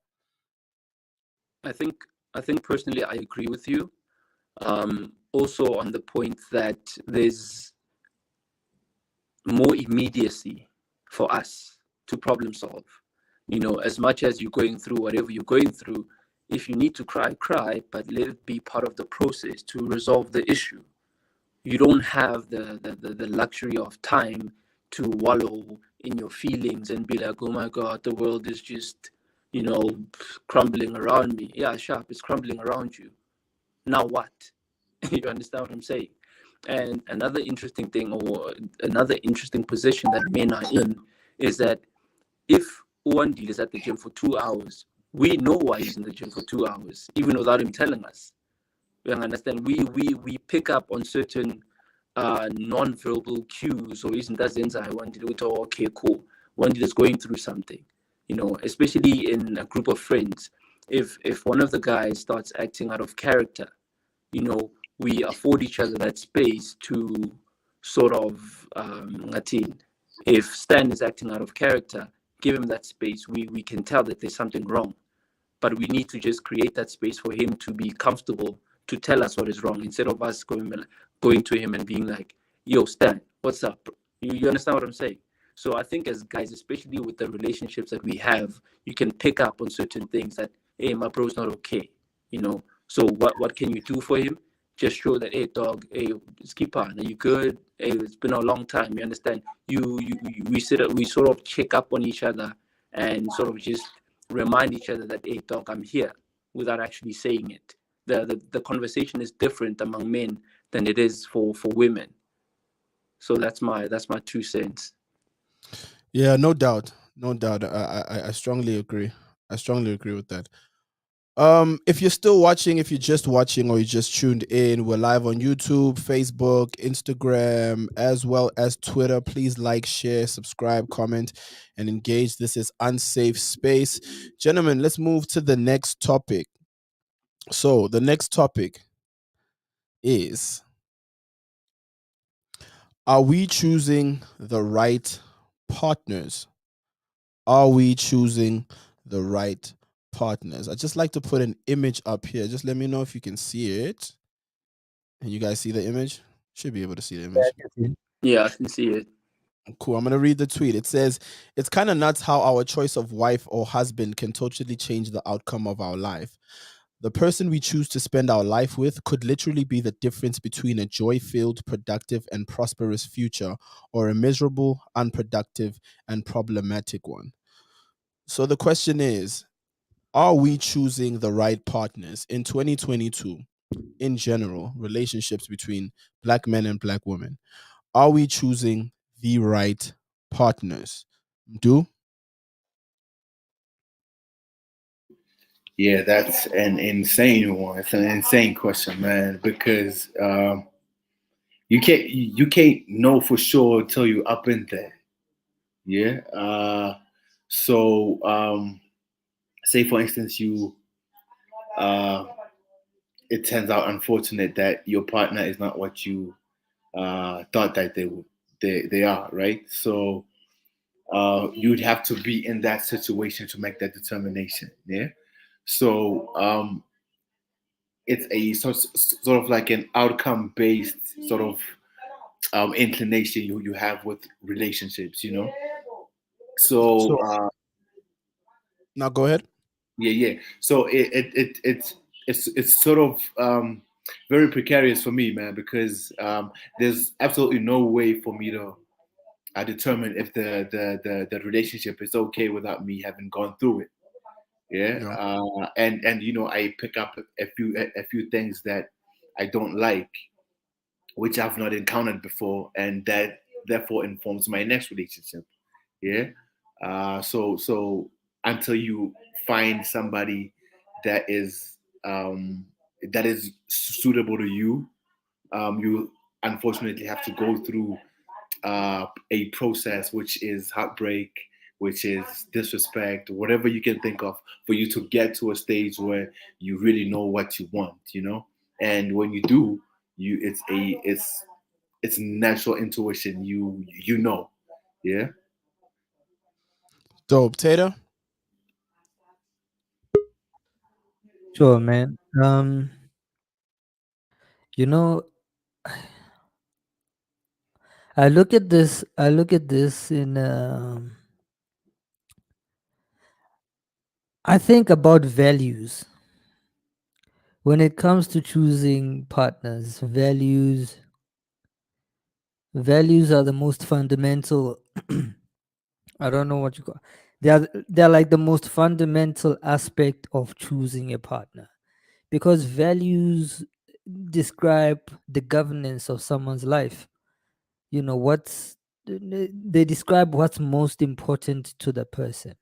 I think I think personally I agree with you. Also on the point that there's more immediacy for us to problem solve. You know, as much as you're going through whatever you're going through, if you need to cry, cry, but let it be part of the process to resolve the issue. You don't have the luxury of time to wallow in your feelings and be like, oh my God, the world is just, you know, crumbling around me. Yeah, sharp, it's crumbling around you. Now what? You understand what I'm saying? And another interesting thing, or another interesting position that men are in, is that if one deal is at the gym for 2 hours, we know why he's in the gym for 2 hours, even without him telling us. You understand? We pick up on certain non-verbal cues, or isn't that sense I wanted to talk, okay, cool. One is going through something, you know, especially in a group of friends. If one of the guys starts acting out of character, you know, we afford each other that space to sort of if Stan is acting out of character, give him that space. We can tell that there's something wrong, but we need to just create that space for him to be comfortable to tell us what is wrong, instead of us going to him and being like, yo, Stan, what's up, bro? You understand what I'm saying? So I think as guys, especially with the relationships that we have, you can pick up on certain things that, hey, my bro's not okay. you know. So what can you do for him? Just show that, hey dog, hey skipper, are you good? Hey, it's been a long time. You understand? We sort of check up on each other and sort of just remind each other that, hey dog, I'm here, without actually saying it. The conversation is different among men than it is for women. So that's my 2 cents. Yeah, no doubt, no doubt. I strongly agree. I strongly agree with that. If you're still watching, if you're just watching or you just tuned in, we're live on YouTube, Facebook, Instagram, as well as Twitter. Please like, share, subscribe, comment, and engage. This is Unsafe Space. Gentlemen, let's move to the next topic. So, the next topic is, are we choosing the right partners? Are we choosing the right partners? I just like to put an image up here. Just let me know if you can see it. And you guys see the image? Should be able to see the image. Yeah, I can see it. Cool. I'm gonna read the tweet. It says, "It's kind of nuts how our choice of wife or husband can totally change the outcome of our life. The person we choose to spend our life with could literally be the difference between a joy-filled, productive, and prosperous future or a miserable, unproductive, and problematic one." So the question is, are we choosing the right partners in 2022? In general, relationships between black men and black women. Are we choosing the right partners? Do Yeah, that's an insane one. It's an insane question, man, because you can't know for sure until you're up in there. Yeah. So say for instance uh, it turns out unfortunate that your partner is not what you thought that they would they are, right? So you'd have to be in that situation to make that determination. Yeah. So it's a sort of like an outcome based sort of inclination you have with relationships, you know. So so. Now go ahead. yeah. So it's sort of very precarious for me, man, because there's absolutely no way for me to determine if the relationship is okay without me having gone through it. Yeah. No. And you know, I pick up a few things that I don't like, which I've not encountered before, and that therefore informs my next relationship. Yeah. So until you find somebody that is that is suitable to you, you unfortunately have to go through a process, which is heartbreak, which is disrespect, whatever you can think of, for you to get to a stage where you really know what you want, you know. And when you do, it's natural intuition. You know, yeah. Dope. Tater. Sure, man. You know, I look at this. I look at this in. I think about values when it comes to choosing partners. Values are the most fundamental. I don't know what you call. They're like the most fundamental aspect of choosing a partner, because values describe the governance of someone's life. You know, they describe what's most important to the person.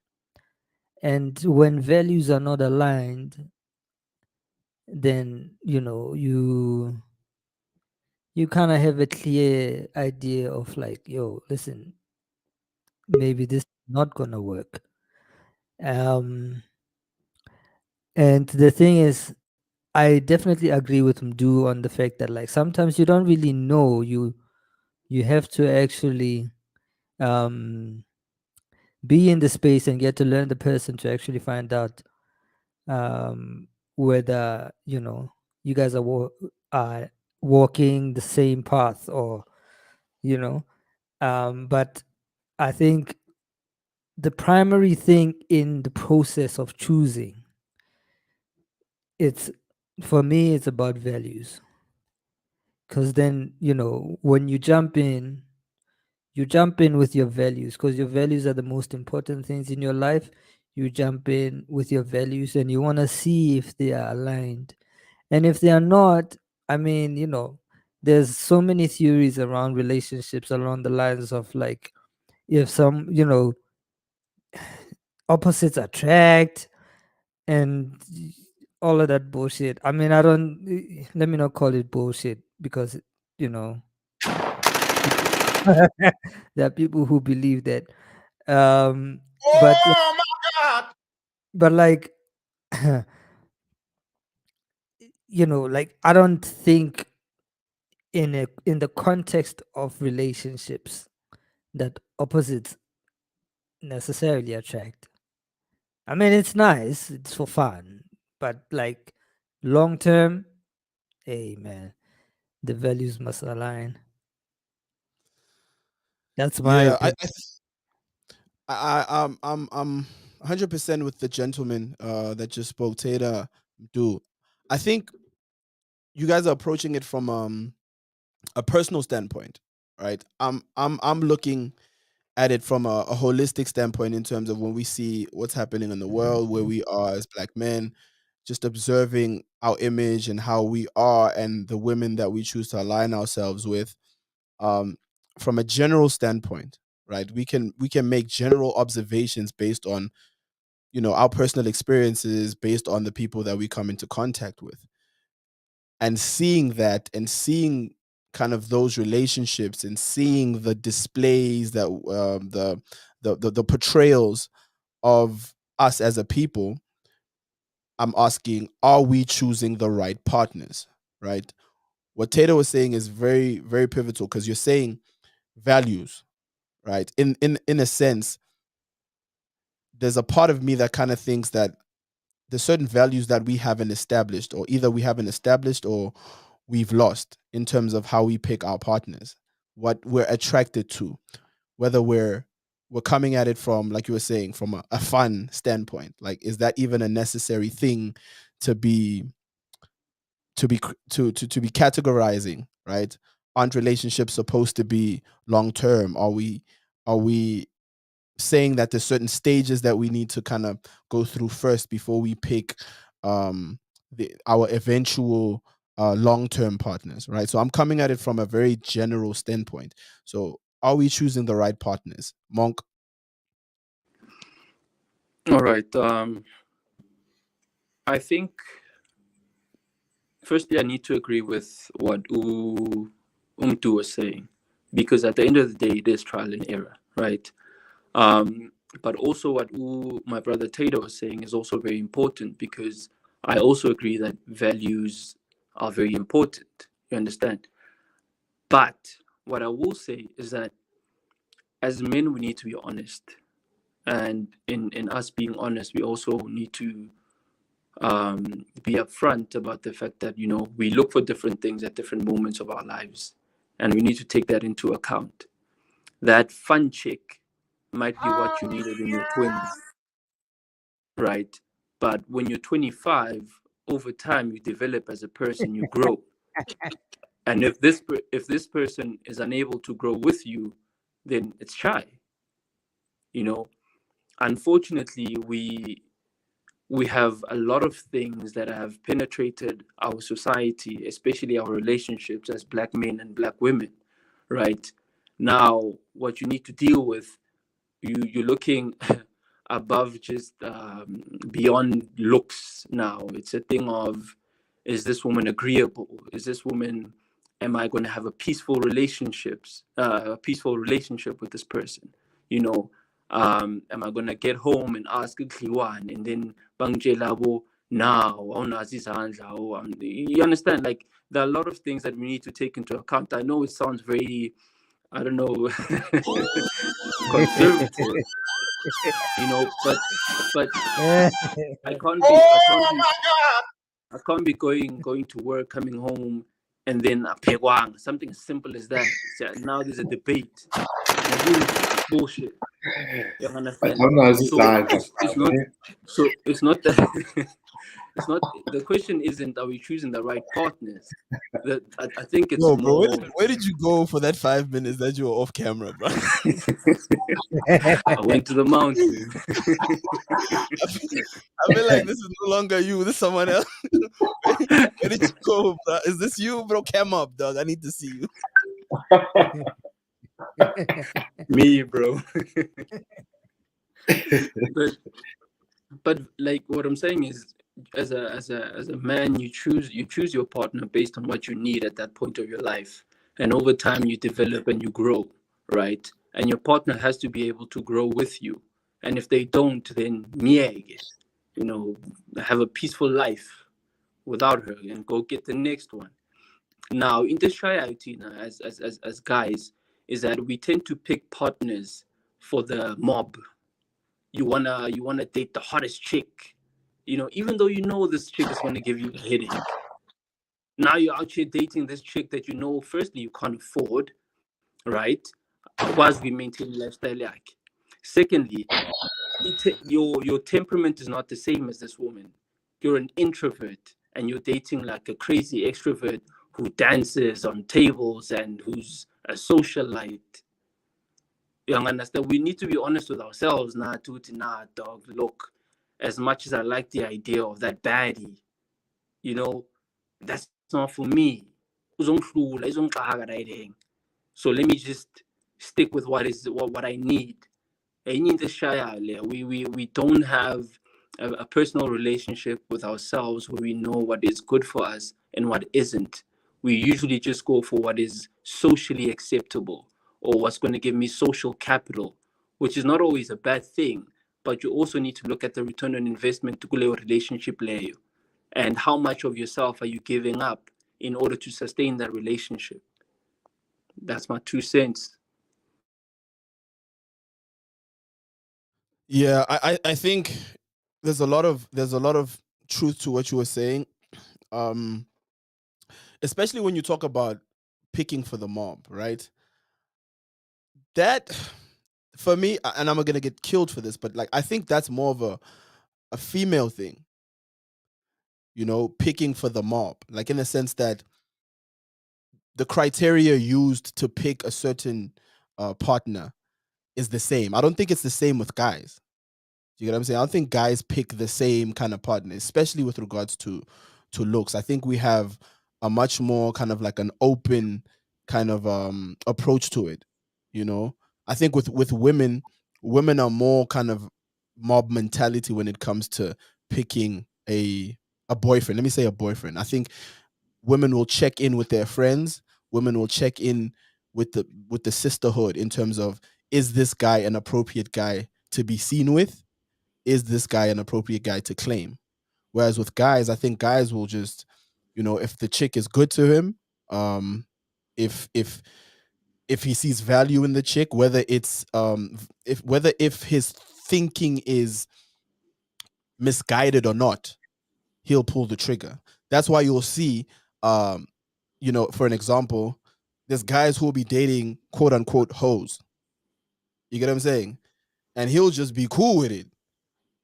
And when values are not aligned, then you kind of have a clear idea of like, yo, listen, maybe this is not gonna work. Um, and the thing is, I definitely agree with Mdu on the fact that like sometimes you don't really know. You have to actually um be in the space and get to learn the person to actually find out um whether you guys are walking the same path, or you know but I think the primary thing in the process of choosing it's for me, it's about values. Because then, when you jump in with your values, because your values are the most important things in your life. You jump in with your values and you want to see if they are aligned. And if they are not, I mean, there's so many theories around relationships along the lines of like, if some, opposites attract and all of that bullshit. I mean, I don't, let me not call it bullshit because, you know, people, there are people who believe that. Um, but, Oh my God! but like, like, I don't think in the context of relationships that opposites necessarily attract. I mean, it's nice, it's for fun, but like long term, hey man, the values must align. That's my Yeah, opinion. I'm 100% with the gentleman that just spoke, Tater. Do I think you guys are approaching it from a personal standpoint, right? I'm looking at it from a holistic standpoint in terms of when we see what's happening in the world, where we are as black men, just observing our image and how we are and the women that we choose to align ourselves with. Um, from a general standpoint, right? We can make general observations based on our personal experiences, based on the people that we come into contact with, and seeing that and seeing kind of those relationships and seeing the displays that the portrayals of us as a people. I'm asking, are we choosing the right partners, right? What Taylor was saying is very, very pivotal, because you're saying values, right? In a sense, there's a part of me that kind of thinks that there's certain values that we haven't established, or either we haven't established or we've lost in terms of how we pick our partners, what we're attracted to, whether we're coming at it from, like you were saying, from a fun standpoint. Like, is that even a necessary thing to be to be categorizing, right? Aren't relationships supposed to be long term? Are we saying that there's certain stages that we need to kind of go through first before we pick um our eventual long-term partners, right? So I'm coming at it from a very general standpoint. So are we choosing the right partners, Monk? All right. I think firstly I need to agree with what Umtu was saying, because at the end of the day, it is trial and error, right? Um, but also what my brother Tato was saying is also very important, because I also agree that values are very important. You understand? But what I will say is that as men, we need to be honest. And in us being honest, we also need to be upfront about the fact that, we look for different things at different moments of our lives. And we need to take that into account. That fun chick might be what you needed in your 20s, right? But when you're 25, over time, you develop as a person, you grow. And if this person is unable to grow with you, then it's shy. You know, unfortunately, we have a lot of things that have penetrated our society, especially our relationships as black men and black women, right? Now, what you need to deal with, you're looking above just beyond looks. Now it's a thing of, is this woman agreeable? Is this woman, am I going to have a peaceful relationship with this person? you know am I going to get home and ask Kliwan and then bangjelabo now you understand? Like, there are a lot of things that we need to take into account. I know it sounds very, I don't know, conservative, but I can't be I can't Oh be my God! I can't be going to work, coming home, and then a pegwang, something as simple as that. So now there's a debate. bullshit. You But understand? sometimes it's So like it's not. So it's not that. It's not. The question isn't are we choosing the right partners. That I think it's Yo, bro, more. where did you go for that 5 minutes that you were off camera, bro? I went to the mountain. I feel like this is no longer you. This is someone else. Where did you go, bro? Is this you, bro? Cam up, dog. I need to see you. Me, bro. but but like what I'm saying is, as a man, you choose your partner based on what you need at that point of your life, and over time you develop and you grow, right? And your partner has to be able to grow with you, and if they don't, then miege, have a peaceful life without her and go get the next one. Now, in the society now, as guys, is that we tend to pick partners for the mob. You wanna date the hottest chick, even though you know this chick is gonna give you a headache. Now you're out here dating this chick that firstly you can't afford, right? Otherwise we maintain lifestyle like. Secondly, your temperament is not the same as this woman. You're an introvert and you're dating like a crazy extrovert who dances on tables and who's a socialite. You understand? We need to be honest with ourselves. Nah, dude, nah, dog. Look, as much as I like the idea of that baddie, you know, that's not for me. Uzongihlula, izongixaka right thing. So let me just stick with what I need. We don't have a personal relationship with ourselves where we know what is good for us and what isn't. We usually just go for what is socially acceptable or what's going to give me social capital, which is not always a bad thing, but you also need to look at the return on investment to kule relationship layer and how much of yourself are you giving up in order to sustain that relationship. That's my 2 cents. Yeah, I think there's a lot of truth to what you were saying. Um, especially when you talk about picking for the mob, right? That for me, and I'm gonna get killed for this, but like I think that's more of a female thing, picking for the mob, like in the sense that the criteria used to pick a certain partner is the same. I don't think it's the same with guys. You get what I'm saying? I don't think guys pick the same kind of partner, especially with regards to looks. I think we have a much more kind of like an open kind of approach to it. You know, I think with women, women are more kind of mob mentality when it comes to picking a boyfriend. Let me say a boyfriend. I think women will check in with their friends. Women will check in with the sisterhood in terms of, is this guy an appropriate guy to be seen with? Is this guy an appropriate guy to claim? Whereas with guys, I think guys will just, if the chick is good to him, if he sees value in the chick, whether it's if his thinking is misguided or not, he'll pull the trigger. That's why you'll see, for an example, there's guys who will be dating quote unquote hoes. You get what I'm saying? And he'll just be cool with it.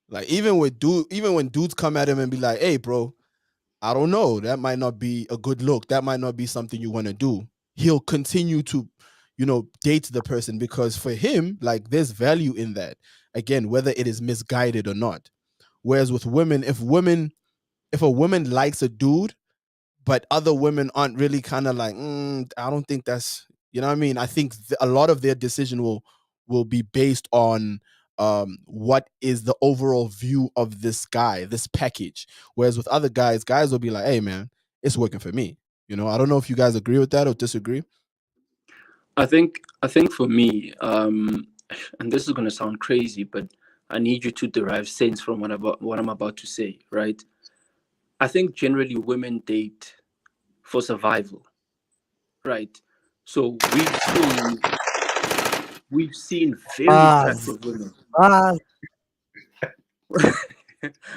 Like even when dudes come at him and be like, "Hey, bro, I don't know. That might not be a good look. That might not be something you want to do." He'll continue to, date the person because for him, like there's value in that. Again, whether it is misguided or not. Whereas with women, if a woman likes a dude, but other women aren't really kind of like, I don't think that's, you know what I mean? I think a lot of their decision will be based on what is the overall view of this guy, this package. Whereas with other guys will be like, hey man, it's working for me. I don't know if you guys agree with that or disagree. I think for me, and this is gonna sound crazy, but I need you to derive sense from what I'm about to say, right? I think generally women date for survival, right? So we've seen very Bars. attractive women. Bars.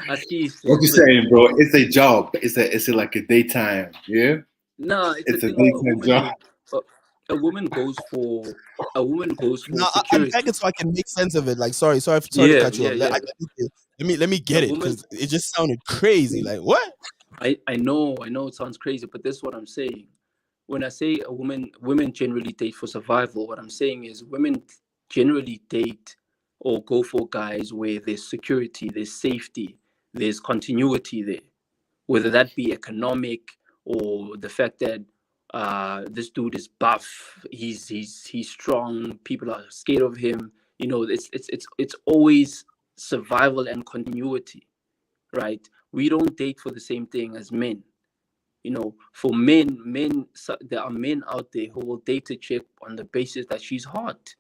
I see. What you saying, bro? It's a job. It's a like a daytime. Yeah, No, it's a it's a thing. daytime job. Uh, a woman goes for a woman goes for Now unpack it security. so I can make sense of it. Like, sorry to Yeah, cut you yeah, off. yeah. Let me A get it woman, because it just sounded crazy. Like what? I know it sounds crazy, but this is what I'm saying. When I say women generally date for survival, what I'm saying is women generally date or go for guys where there's security, there's safety, there's continuity there, whether that be economic or the fact that this dude is buff, he's strong, people are scared of him. You know, it's always survival and continuity, right? We don't date for the same thing as men. You know, for men, there are men out there who will date a chick on the basis that she's hot.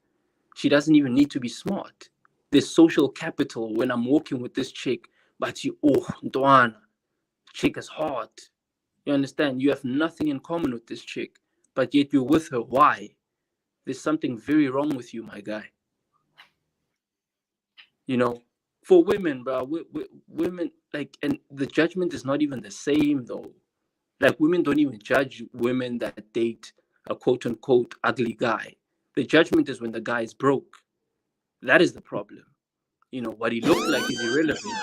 She doesn't even need to be smart. There's social capital when I'm walking with this chick, but you, oh, Ndwana, chick is hot. You understand? You have nothing in common with this chick, but yet you're with her. Why? There's something very wrong with you, my guy. You know, for women, bro, women, like, and the judgment is not even the same though. Like, women don't even judge women that date a quote unquote ugly guy. The judgment is when the guy is broke. That is the problem. You know, what he looks like is irrelevant.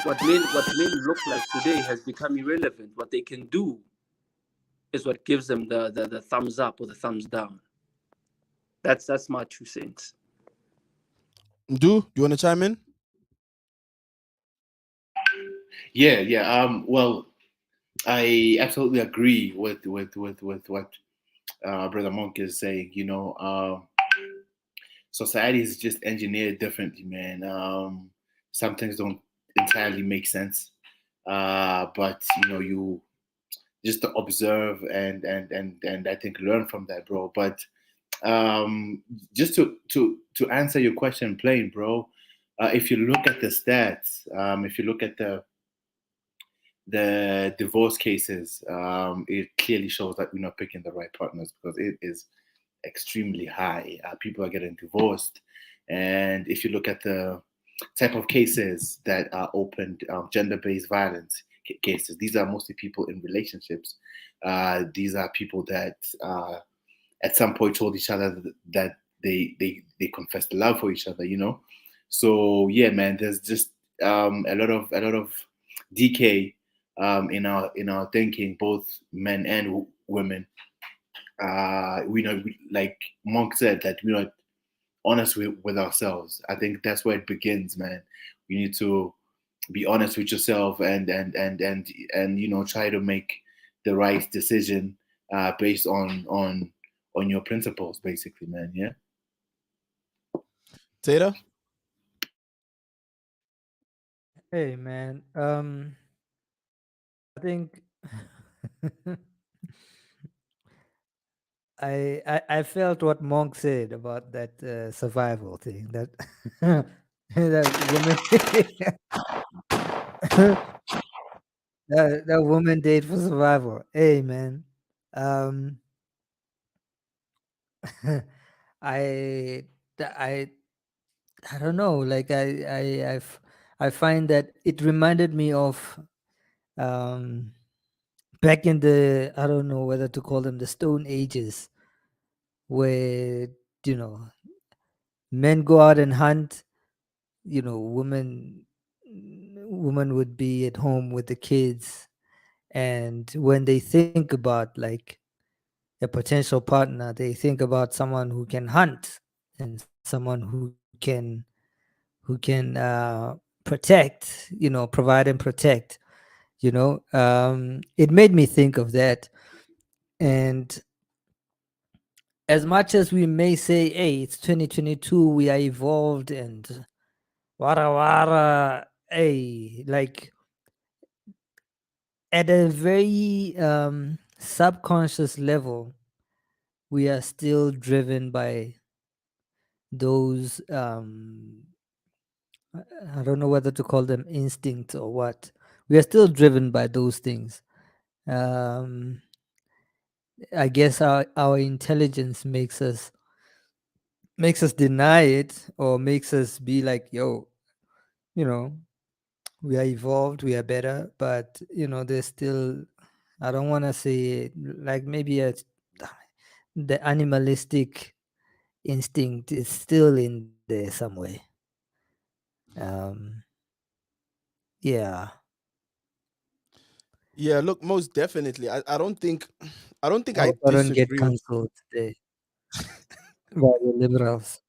What men look like today has become irrelevant. What they can do is what gives them the thumbs up or the thumbs down. That's my 2 cents. Do you want to chime in? Yeah, yeah. Well, I absolutely agree with what Brother Monk is saying. Society is just engineered differently, man. Some things don't entirely make sense, but you just to observe and I think learn from that, bro. But just to answer your question plain, bro, if you look at the stats, if you look at the divorce cases, it clearly shows that we're not picking the right partners because it is extremely high. People are getting divorced, and if you look at the type of cases that are opened, gender-based violence cases, these are mostly people in relationships. These are people that at some point told each other that they confessed love for each other. So yeah, man, there's just a lot of decay in our thinking, both men and women. Like Monk said, that we're not honest with ourselves. I think that's where it begins, man. You need to be honest with yourself and try to make the right decision based on your principles, basically, man. Yeah. Tata? Hey man, I think I felt what Monk said about that survival thing. That that woman that woman date for survival. Hey man, um, I I I don't know. Like I find that it reminded me of um back in the, I don't know whether to call them the Stone Ages, where you know men go out and hunt. Women would be at home with the kids, and when they think about like a potential partner, they think about someone who can hunt and someone who can protect, provide and protect. It made me think of that. And as much as we may say, hey, it's 2022, we are evolved and wara wara, hey, like at a very subconscious level, we are still driven by those I don't know whether to call them instincts or what. We are still driven by those things. um I guess our intelligence makes us deny it, or makes us be like, yo, you know we are evolved, we are better, but there's still, I don't want to say it, like maybe the animalistic instinct is still in there somewhere. Um, yeah. Yeah, look, most definitely. I don't think I I hope I don't get disagree with. cancelled today by the liberals.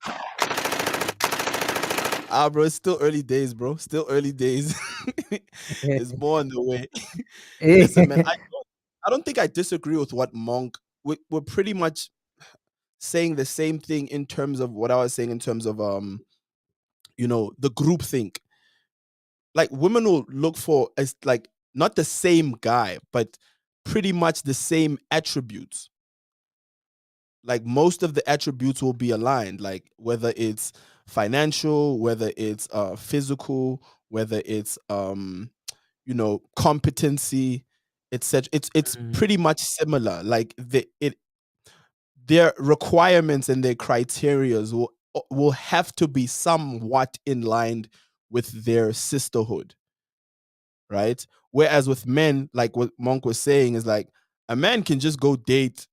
Ah, bro, it's still early days, bro. Still early days. There's more on the way. Listen, man, I don't think I disagree with what Monk. We're pretty much saying the same thing in terms of what I was saying in terms of the group think. Like women will look for as like not the same guy, but pretty much the same attributes. Like most of the attributes will be aligned, like whether it's financial, whether it's physical, whether it's competency, etc. It's Mm, pretty much similar. Like their requirements and their criterias will have to be somewhat in line with their sisterhood, right? Whereas with men, like what Monk was saying, is like a man can just go date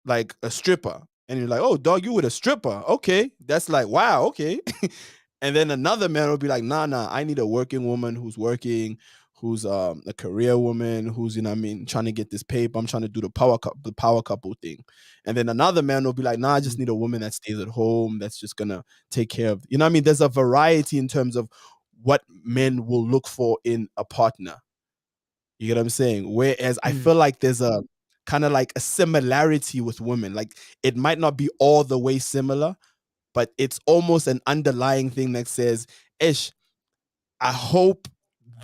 like a stripper, and you're like, oh dog, you with a stripper? Okay, that's like wow, okay. And then another man will be like, nah, I need a working woman who's working, who's a career woman, who's what I mean, trying to get this paper. I'm trying to do the power couple thing. And then another man will be like, nah, I just mm, need a woman that stays at home, that's just gonna take care of, what I mean. There's a variety in terms of what men will look for in a partner. You get what I'm saying? Whereas I mm, feel like there's a kind of like a similarity with women. Like it might not be all the way similar, but it's almost an underlying thing that says, Ish, I hope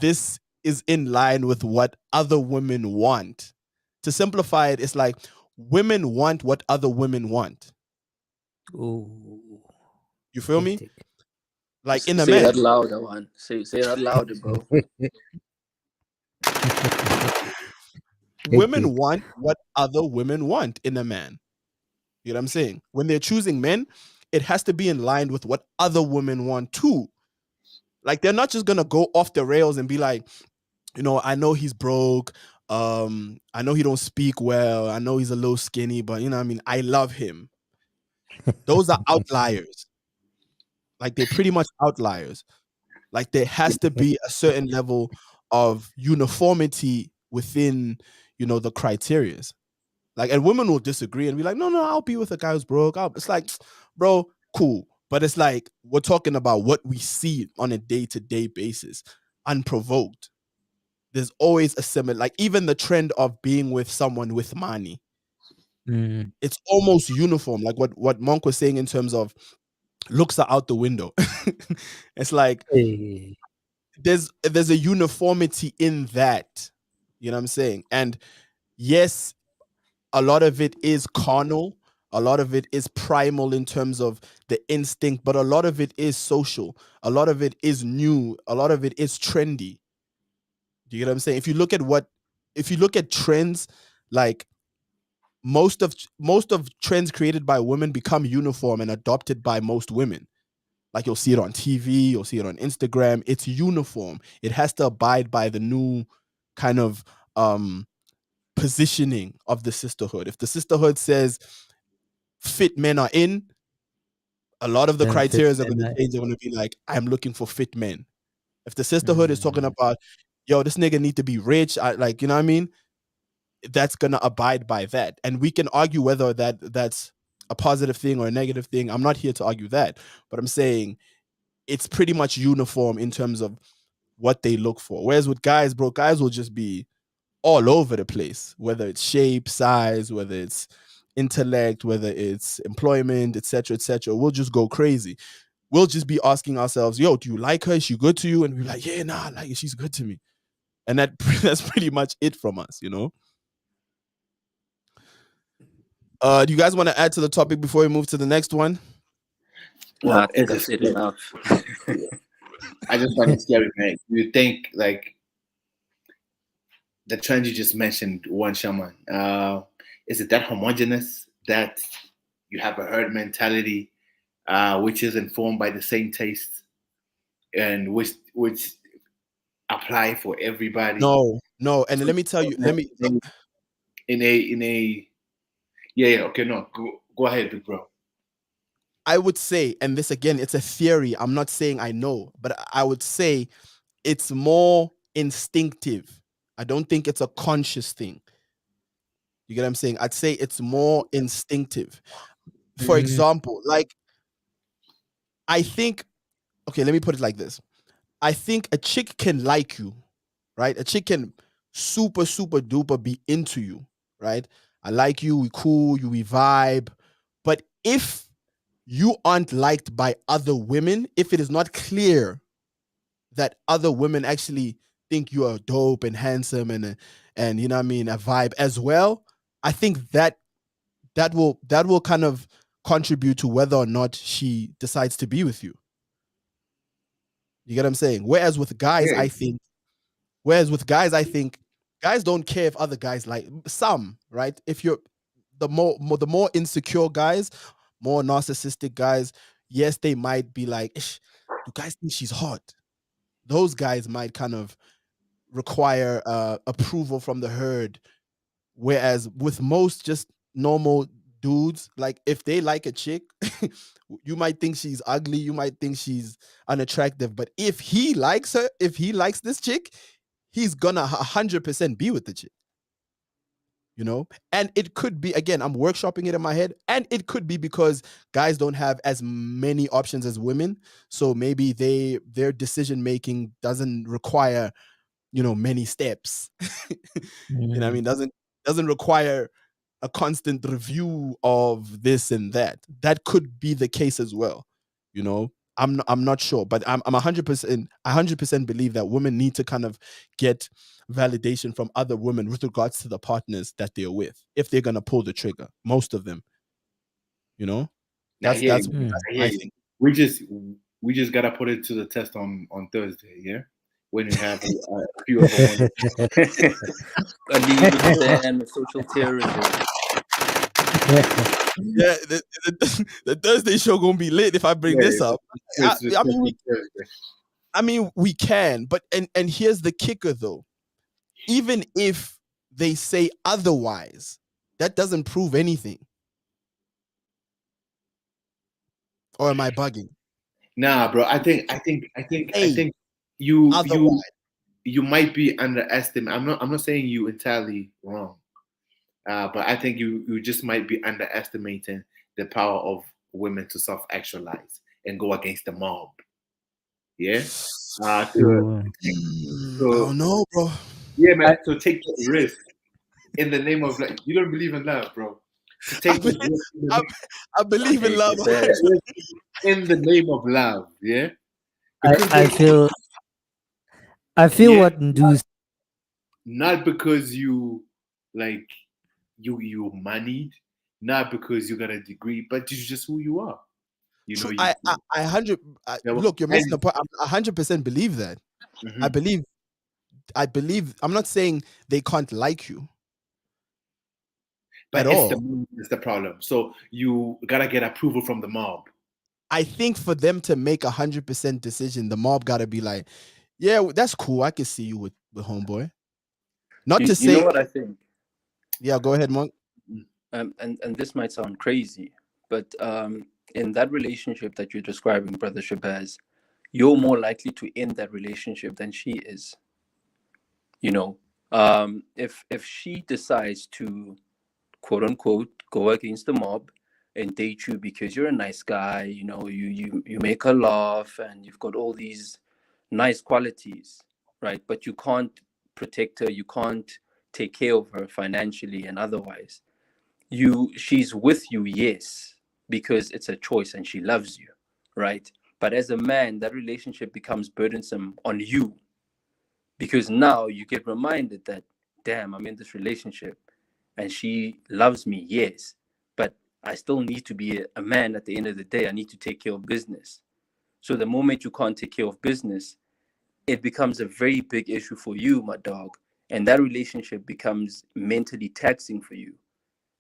this is in line with what other women want. To simplify it, it's like women want what other women want. ooh, You feel me? hectic. Like in a Say that man. louder, one. Say that louder, bro. Hectic. Women want what other women want in a man. You know what I'm saying? When they're choosing men, it has to be in line with what other women want too. Like they're not just gonna go off the rails and be like, I know he's broke. I know he don't speak well. I know he's a little skinny, but you know what I mean, I love him. Those are outliers. Like they're pretty much outliers. Like there has to be a certain level of uniformity within, the criterias. Like, and women will disagree and be like, no, I'll be with a guy who's broke. It's like, bro, cool. But it's like, we're talking about what we see on a day to day basis, unprovoked. There's always a similar, like, even the trend of being with someone with money, Mm, it's almost uniform. Like what Monk was saying in terms of looks are out the window. It's like, hey. there's a uniformity in that. You know what I'm saying? And yes, a lot of it is carnal, a lot of it is primal in terms of the instinct, but a lot of it is social, a lot of it is new, a lot of it is trendy. Do you get what I'm saying? If you look at trends, like most of trends created by women become uniform and adopted by most women. Like you'll see it on TV, you'll see it on Instagram. It's uniform. It has to abide by the new kind of um positioning of the sisterhood. If the sisterhood says fit men are in, a lot of the Then fit criteria are going men to are change. They're going to be like, I'm looking for fit men. If the sisterhood is talking mm, about, yo, this nigga need to be rich, like, you know what I mean? That's going to abide by that. And we can argue whether that's a positive thing or a negative thing. I'm not here to argue that, but I'm saying it's pretty much uniform in terms of what they look for. Whereas with guys, bro, guys will just be all over the place, whether it's shape, size, whether it's intellect, whether it's employment, etc., etc. We'll just go crazy. We'll just be asking ourselves, "Yo, do you like her? Is she good to you?" And we're like, "Yeah, nah, I like it. She's good to me." And that's pretty much it from us. Do you guys want to add to the topic before we move to the next one? Nah, I Well, think it's I've just said enough. I just find it scary, man. You think like the trend you just mentioned, one shaman, is it that homogenous that you have a herd mentality, which is informed by the same tastes and which apply for everybody No, no. And let me tell you, let me in a Yeah. Okay. No. Go ahead, big bro. I would say, and this again, it's a theory. I'm not saying I know, but I would say it's more instinctive. I don't think it's a conscious thing. You get what I'm saying? I'd say it's more instinctive. For Mm, example, like I think, okay, let me put it like this. I think a chick can like you, right? A chick can super, super duper be into you, right? I like you, we cool, we vibe. But if you aren't liked by other women, if it is not clear that other women actually think you are dope and handsome and you know what I mean, a vibe as well, I think that will kind of contribute to whether or not she decides to be with you. You get what I'm saying? Yeah. Whereas with guys, I think guys don't care if other guys like some, right? If you're the more insecure guys, more narcissistic guys, yes, they might be like, "Ish, do guys think she's hot?" Those guys might kind of require approval from the herd. Whereas with most just normal dudes, like if they like a chick, you might think she's ugly, you might think she's unattractive, but if he likes her, if he likes this chick, he's gonna 100% be with the chick, you know? And it could be, again, I'm workshopping it in my head, and it could be because guys don't have as many options as women. So maybe their decision making doesn't require, many steps. You know what I mm, mean? Doesn't require a constant review of this and that. That could be the case as well. I'm not sure, but I'm 100% believe that women need to kind of get validation from other women with regards to the partners that they're with if they're gonna pull the trigger. Most of them, you know, I that's hear that's you. mm. that's I what hear I you. think. We just gotta put it to the test on Thursday. Yeah, when we have a few of our women. A legal stand with social terrorism. Yeah, the Thursday show gonna be lit if I bring Yeah, this up. I, it's the I test mean, on we, Thursday. I mean, we can, but and here's the kicker though. Even if they say otherwise, that doesn't prove anything. Or am I bugging? Nah, bro. I think Hey, you you otherwise. you might be underestimating. I'm not saying you entirely wrong. But I think you just might be underestimating the power of women to self-actualize and go against the mob. Yeah. To Ooh. I so don't know, bro. yeah, I, man. To take that risk in the name of like you don't believe in love, bro. To I take that believe, risk I, I believe in Hey, love. take that Shabazz. risk in the name of love. Yeah. I, Because I feel I feel yeah, what Ndu's not because you like you moneyed, not because you got a degree, but it's just who you are. You know True. you. I hundred. You Look, you're missing the and point. I 100% believe that. I mhm. believe. I believe. I'm not saying they can't like you at But it's the all. mob is the problem. So you gotta get approval from the mob. I think for them to make 100% decision, the mob got to be like, yeah, that's cool. I can see you with homeboy. Not to You know say, what I think? yeah, go ahead, Monk. And this might sound crazy, but in that relationship that you're describing, Brother Shabazz, you're more likely to end that relationship than she is. You know, if she decides to quote unquote go against the mob and date you because you're a nice guy, you make her laugh and you've got all these nice qualities, right? But you can't protect her, you can't take care of her financially and otherwise. She's with you, yes, because it's a choice and she loves you, right? But as a man, that relationship becomes burdensome on you because now you get reminded that, damn, I'm in this relationship and she loves me, yes, but I still need to be a man at the end of the day. I need to take care of business. So the moment you can't take care of business, it becomes a very big issue for you, my dog. And that relationship becomes mentally taxing for you.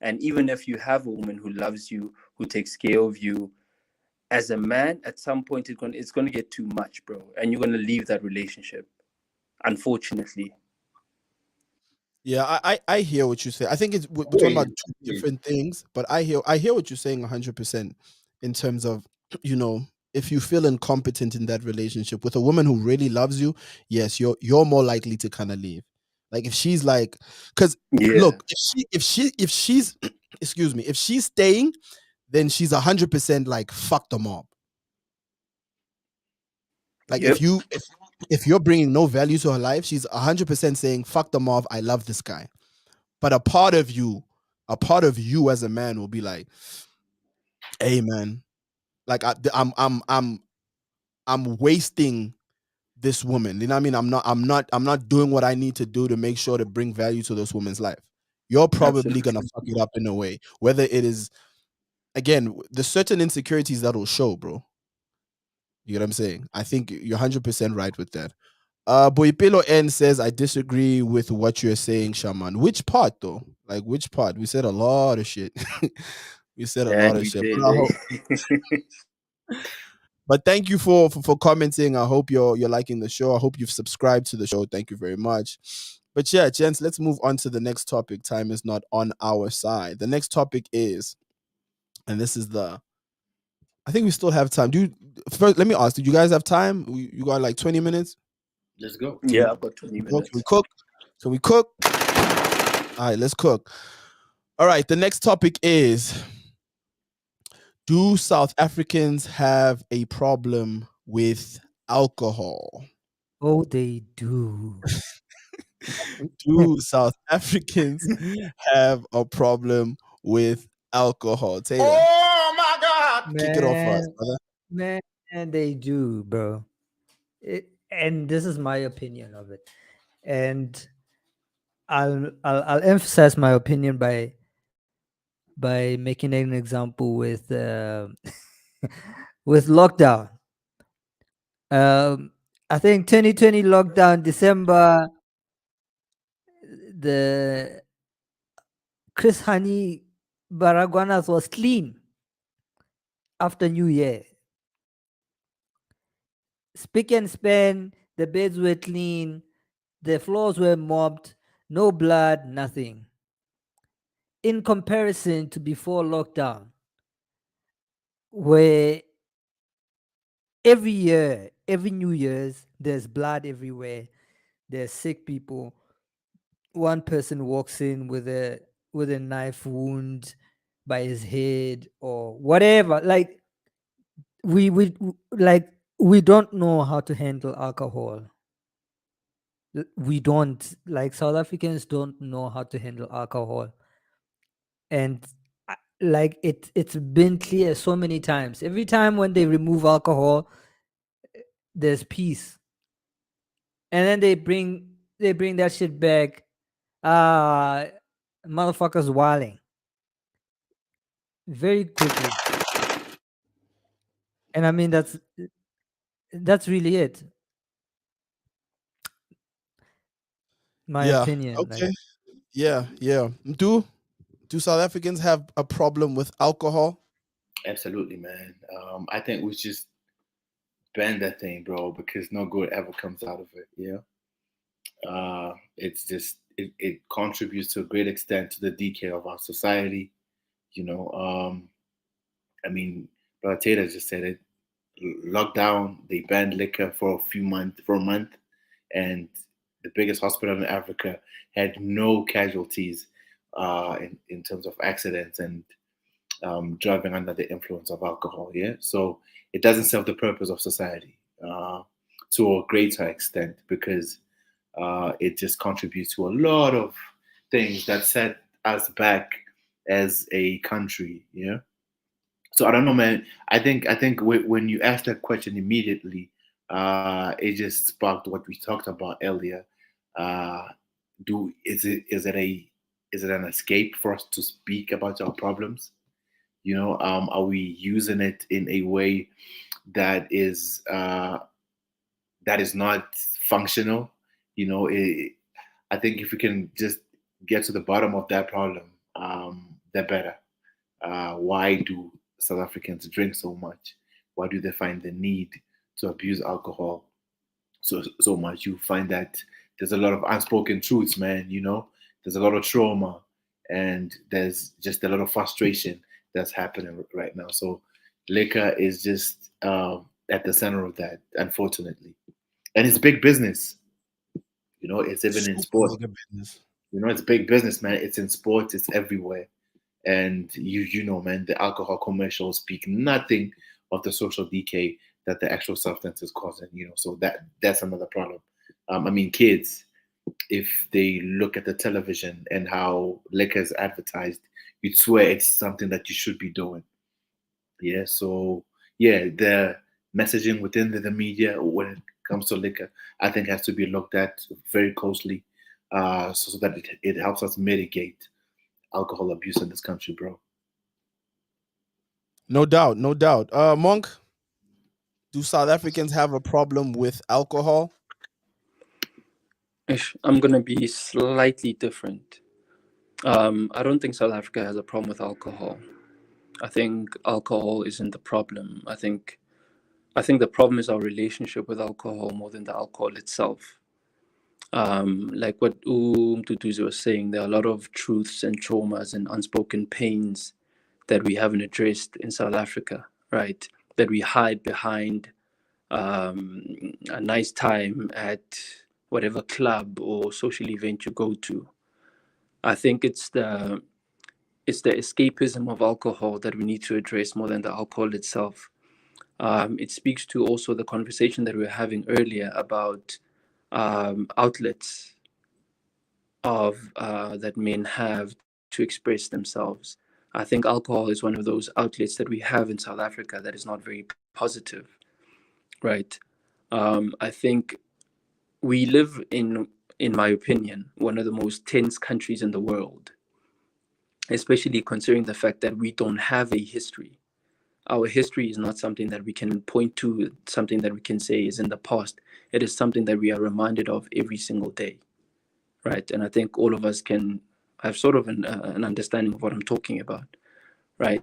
And even if you have a woman who loves you, who takes care of you, as a man, at some point it's gonna get too much, bro. And you're gonna leave that relationship, unfortunately. Yeah, I hear what you say. I think we're talking about Wait, two wait. different things, but I hear what you're saying 100% in terms of, you know, if you feel incompetent in that relationship with a woman who really loves you, yes, you're more likely to kind of leave. Like if she's like, because Yeah. look, if she's excuse me, if she's staying, then she's 100% like fuck the mob. Like Yep. if you're bringing no value to her life, she's 100% saying fuck the mob. I love this guy. But a part of you as a man will be like, "Hey, man, like I'm wasting this woman. You know what I mean? I'm not doing what I need to do to make sure to bring value to this woman's life. You're probably gonna Absolutely. fuck it up in a way. Whether it is again, there's certain insecurities that'll show, bro. You get what I'm saying? I think you're 100% right with that. Boipelo N says, I disagree with what you're saying, Shaman. Which part though? Like which part? We said a lot of shit. We said a Yeah, lot of we shit. did. But, but thank you for commenting. I hope you're liking the show. I hope you've subscribed to the show. Thank you very much. But yeah, gents, let's move on to the next topic. Time is not on our side. The next topic is, and this is the I think we still have time. First let me ask, do you guys have time? You got like 20 minutes? Let's go. Can we Yeah, I've got 20 go? Can we minutes. cook? Can we cook? All right, let's cook. All right, the next topic is, do South Africans have a problem with alcohol? Oh, they do. Do South Africans have a problem with alcohol? Taylor, Oh my God! kick it off for us, Man, brother. man, they do, bro. And this is my opinion of it. And I'll emphasize my opinion by making an example with with lockdown. Um, I think 2020 lockdown December, the Chris Honey Baragwanas was clean after New Year. Spick and span, the beds were clean, the floors were mopped, no blood, nothing. In comparison to before lockdown, where every year, every New Year's, there's blood everywhere, there's sick people. One person walks in with a knife wound by his head or whatever. Like like we don't know how to handle alcohol. We don't, like, South Africans don't know how to handle alcohol. And like it's been clear so many times. Every time when they remove alcohol, there's peace. And then they bring that shit back. Uh Motherfuckers wilding very quickly. And I mean that's really it. My Yeah. opinion. Like Okay. Yeah. Yeah. Do South Africans have a problem with alcohol? Absolutely, man. I think we just ban that thing, bro, because no good ever comes out of it. Yeah. It's just it contributes to a great extent to the decay of our society. You know, I mean, Brother Taylor just said it. Lockdown, they banned liquor for a month, and the biggest hospital in Africa had no casualties in terms of accidents and driving under the influence of alcohol. Yeah, so it doesn't serve the purpose of society to a greater extent because it just contributes to a lot of things that set us back as a country. Yeah. So I don't know, man. I think when you asked that question immediately, it just sparked what we talked about earlier. Uh, do is it an escape for us to speak about our problems? You know, are we using it in a way that is uh, that is not functional? You know, I think if we can just get to the bottom of that problem, the better. Why do South Africans drink so much? Why do they find the need to abuse alcohol so much? You find that there's a lot of unspoken truths, man. You know, there's a lot of trauma, and there's just a lot of frustration that's happening right now. So liquor is just at the center of that, unfortunately, and it's big business. It's even in Super sports. mega business. It's big business, man. It's in sports. It's everywhere. And man, the alcohol commercials speak nothing of the social decay that the actual substance is causing. So that's another problem. I mean, kids, if they look at the television and how liquor is advertised, you'd swear it's something that you should be doing. Yeah. So yeah, the messaging within the media when it comes to liquor, I think has to be looked at very closely, so that it helps us mitigate alcohol abuse in this country, bro. No doubt, no doubt. Monk, do South Africans have a problem with alcohol? I'm gonna be slightly different. I don't think South Africa has a problem with alcohol. I think alcohol isn't the problem. I think the problem is our relationship with alcohol more than the alcohol itself. Like what Mtutuzi was saying, there are a lot of truths and traumas and unspoken pains that we haven't addressed in South Africa, right? That we hide behind a nice time at whatever club or social event you go to. I think it's the escapism of alcohol that we need to address more than the alcohol itself. It speaks to also the conversation that we were having earlier about outlets of that men have to express themselves. I think alcohol is one of those outlets that we have in South Africa that is not very positive, right? I think we live in my opinion, one of the most tense countries in the world, especially considering the fact that we don't have a history. Our history is not something that we can point to, something that we can say is in the past. It is something that we are reminded of every single day, right? And I think all of us can have sort of an understanding of what I'm talking about, right?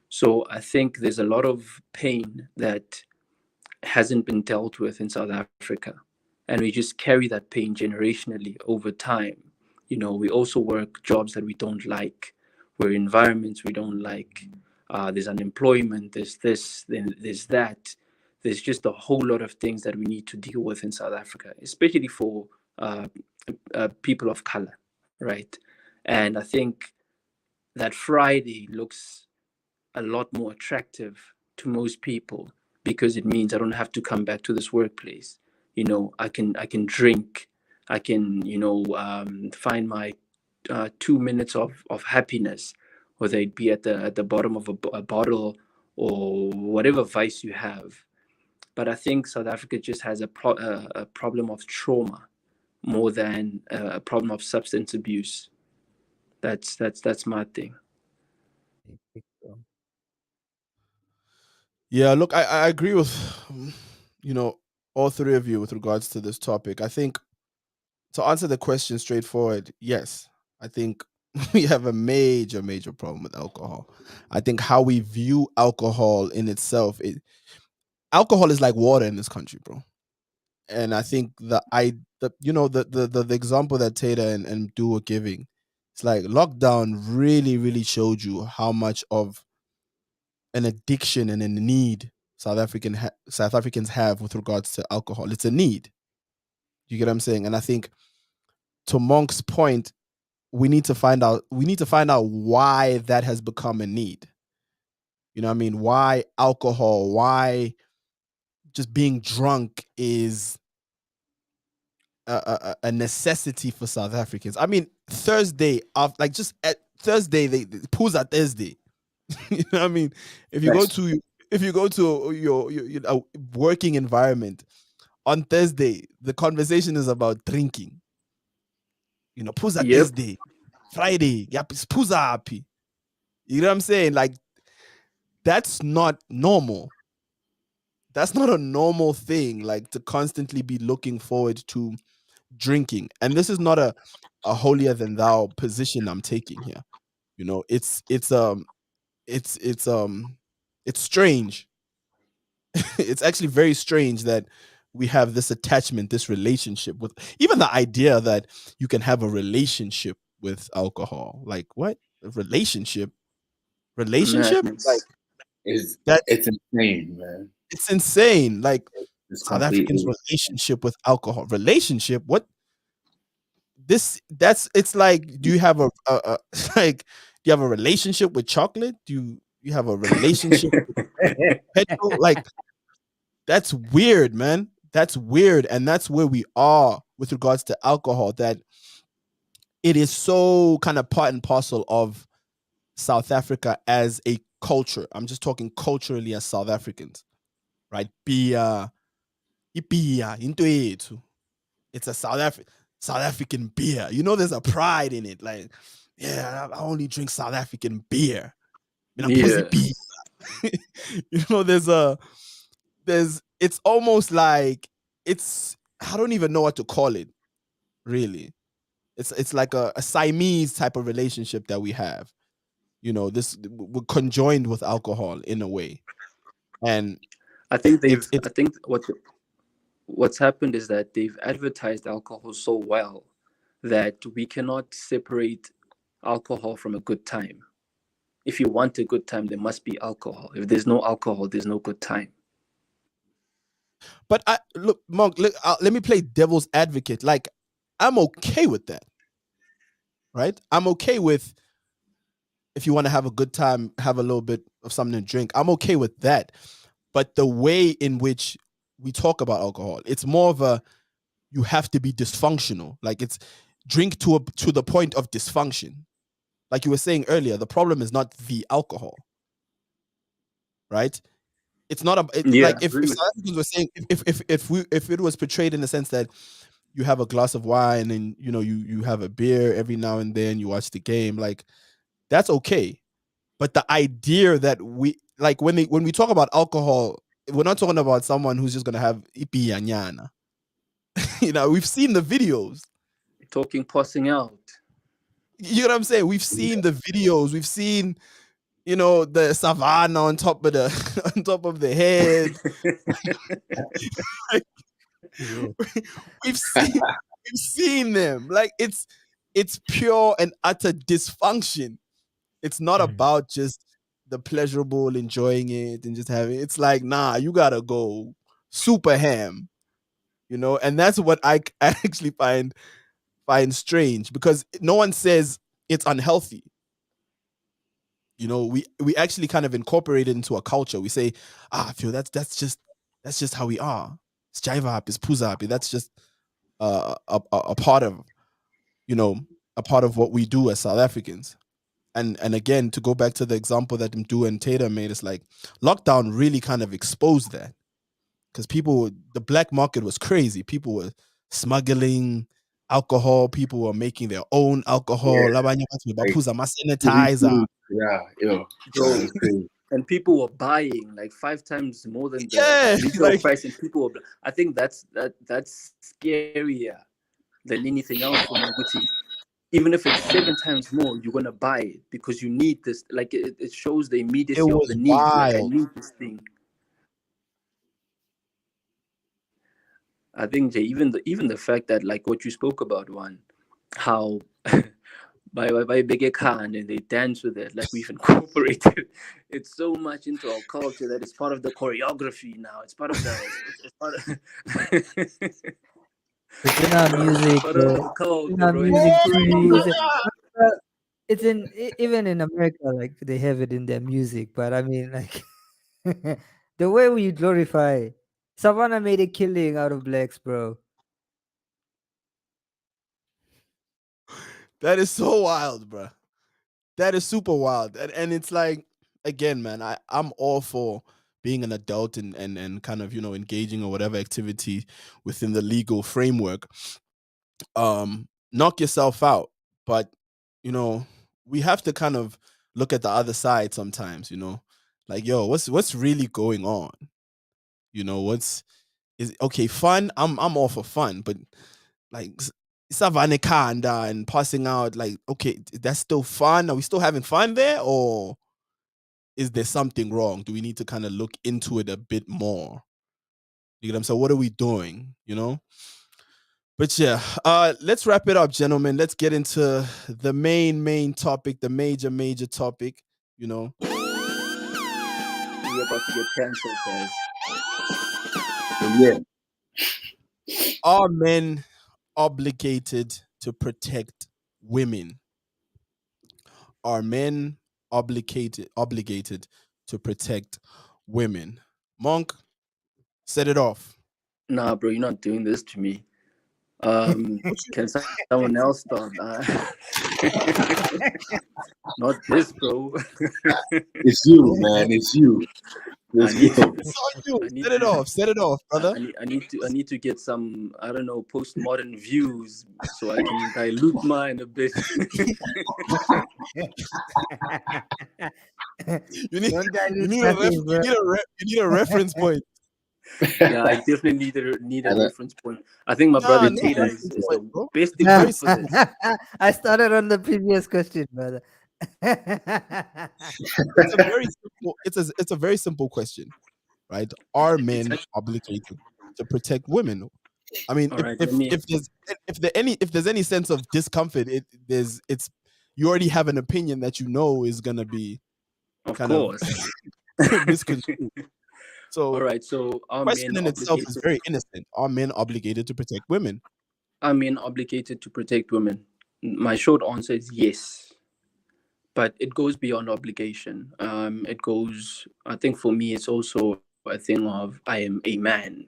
So I think there's a lot of pain that hasn't been dealt with in South Africa. And we just carry that pain generationally over time. We also work jobs that we don't like, we're in environments we don't like. There's unemployment, there's this, then there's that. There's just a whole lot of things that we need to deal with in South Africa, especially for uh, people of color, right? And I think that Friday looks a lot more attractive to most people because it means I don't have to come back to this workplace. I can drink, I can find my 2 minutes of happiness, whether it be at the bottom of a bottle or whatever vice you have. But I think South Africa just has a problem of trauma more than a problem of substance abuse. That's my thing. I think so. Yeah, look, I agree with you know all three of you with regards to this topic. I think to answer the question straightforward, yes, I think we have a major, major problem with alcohol. I think how we view alcohol in itself, alcohol is like water in this country, bro. And I think the example that Tater and Du were giving, it's like lockdown really, really showed you how much of an addiction and a need South Africans have with regards to alcohol. It's a need. You get what I'm saying? And I think to Monk's point, we need to find out why that has become a need. You know what I mean? Why alcohol, why just being drunk is a necessity for South Africans. I mean, Thursday, like just at Thursday, they pools are Thursday. You know what I mean? If you go Nice. to if you go to your working environment on Thursday, the conversation is about drinking. Pools are Yep. Thursday, Friday, yep, it's pools are happy. You know what I'm saying? Like that's not normal. That's not a normal thing. Like to constantly be looking forward to drinking, and this is not a holier than thou position I'm taking here. It's strange. It's actually very strange that we have this attachment, this relationship with even the idea that you can have a relationship with alcohol. Like what? A relationship? Relationship? Like Madness. It's that's it's insane, man. it's insane. Like It's South Africans' completely relationship with alcohol. Relationship? What that's it's like, do you have a like, do you have a relationship with chocolate? Do you have a relationship with petrol? Like, that's weird, man. That's weird. And that's where we are with regards to alcohol, that it is so kind of part and parcel of South Africa as a culture. I'm just talking culturally as South Africans, right? Beer, beer, into it. It's a South African beer. You know, there's a pride in it. Like, yeah, I only drink South African beer. I mean, I'm pussy Yeah. beer. You know, there's it's almost like it's, I don't even know what to call it, really. It's like a Siamese type of relationship that we have. You know, this we're conjoined with alcohol in a way. And I it's think what's happened is that they've advertised alcohol so well that we cannot separate alcohol from a good time. If you want a good time, there must be alcohol. If there's no alcohol, there's no good time. but I look, Monk, look, let me play devil's advocate. Like, I'm okay with that, right? I'm okay with, if you want to have a good time, have a little bit of something to drink. I'm okay with that. But the way in which we talk about alcohol, it's more of a, you have to be dysfunctional. Like, it's drink to the point of dysfunction. Like you were saying earlier, the problem is not the alcohol, right? It's not Yeah, like I agree if with South Africans were saying, if it was portrayed in the sense that you have a glass of wine and you know you have a beer every now and then, you watch the game, like that's okay. But the idea that we like, when we talk about alcohol, we're not talking about someone who's just gonna have ipi yanyana. You know, we've seen the videos. talking passing out. You know what I'm saying? We've seen the videos. We've seen, you know, the savannah on top of the on top of the head. Yeah. We've seen them. Like, it's pure and utter dysfunction. It's not Mm. about just the pleasurable enjoying it and just having, it's like, nah, you gotta go super ham, you know. And that's what I actually find strange, because no one says it's unhealthy. You know, we actually kind of incorporate it into a culture. We say, I feel that's just how we are. It's jiva happy, it's puza happy. That's just a part of, you know, a part of what we do as South Africans. And again, to go back to the example that Mdu and Tater made, it's like lockdown really kind of exposed that, because the black market was crazy. People were smuggling alcohol. People were making their own alcohol. yeah, Labanye bathi like baphuza ama-sanitizer. refuse. Yeah, yo, Bro, it's crazy. and people were buying like 5 times more than the Yeah, retail like, price, and people were, I think that's scarier than anything else for me, Gucci. Even if it's 7 times more, you're gonna buy it because you need this. Like it shows the it immediacy of was the need. Like, I wild. need this thing. I think, Jay, even the fact that, like what you spoke about, one, how by Big Khan and they dance with it, like we've incorporated it's so much into our culture that it's part of the choreography now. It's part of the it's part of It's in our it's music, part of bro. our It's in culture, our bro. It's music too. crazy. It's in even in America, like they have it in their music. But I mean, like the way we glorify Savannah made a killing out of blacks, bro. That is so wild, bro. That is super wild. And it's like, again, man, I'm all for being an adult and kind of, you know, engaging or whatever activity within the legal framework. Knock yourself out. But, you know, we have to kind of look at the other side sometimes, you know. Like, yo, what's really going on? You know, what's is okay, fun. I'm all for fun, but like Savannah Kanda and passing out, like, okay, that's still fun. Are we still having fun there, or is there something wrong? Do we need to kind of look into it a bit more? You get what I'm saying? What are we doing? You know? But yeah, let's wrap it up, gentlemen. Let's get into the main topic, the major topic. You know, We're about to get cancelled, guys. So yeah, are men obligated to protect women? Are men obligated to protect women? Monk, set it off. Nah, bro, you're not doing this to me. What you, Can someone else start? Not this, bro. it's you, man. It's you. I Let's need to. go. it's on you. I need Set it to. off. Set it off, brother. I need to get some, I don't know, postmodern views so I can dilute mine a bit. You need Don't you dilute need a nothing, bro. you need a reference point. Yeah, I definitely need a And, reference point. I think my Nah, brother no Taylor reference is point, the bro. best It's very equipped for simple. this. I started on the previous question, brother. It's a very simple. It's a very simple question, right? Are It's men actually, obligated to protect women? I mean, all right. Let me, if there's any sense of discomfort, it's you already have an opinion that you know is gonna be of kind of course. misconstrued. All So right. So the are men question in itself is obligated? very innocent. Are men obligated to protect women? Are men obligated to protect women? My short answer is yes, but it goes beyond obligation. It goes. I think for me, it's also a thing of I am a man.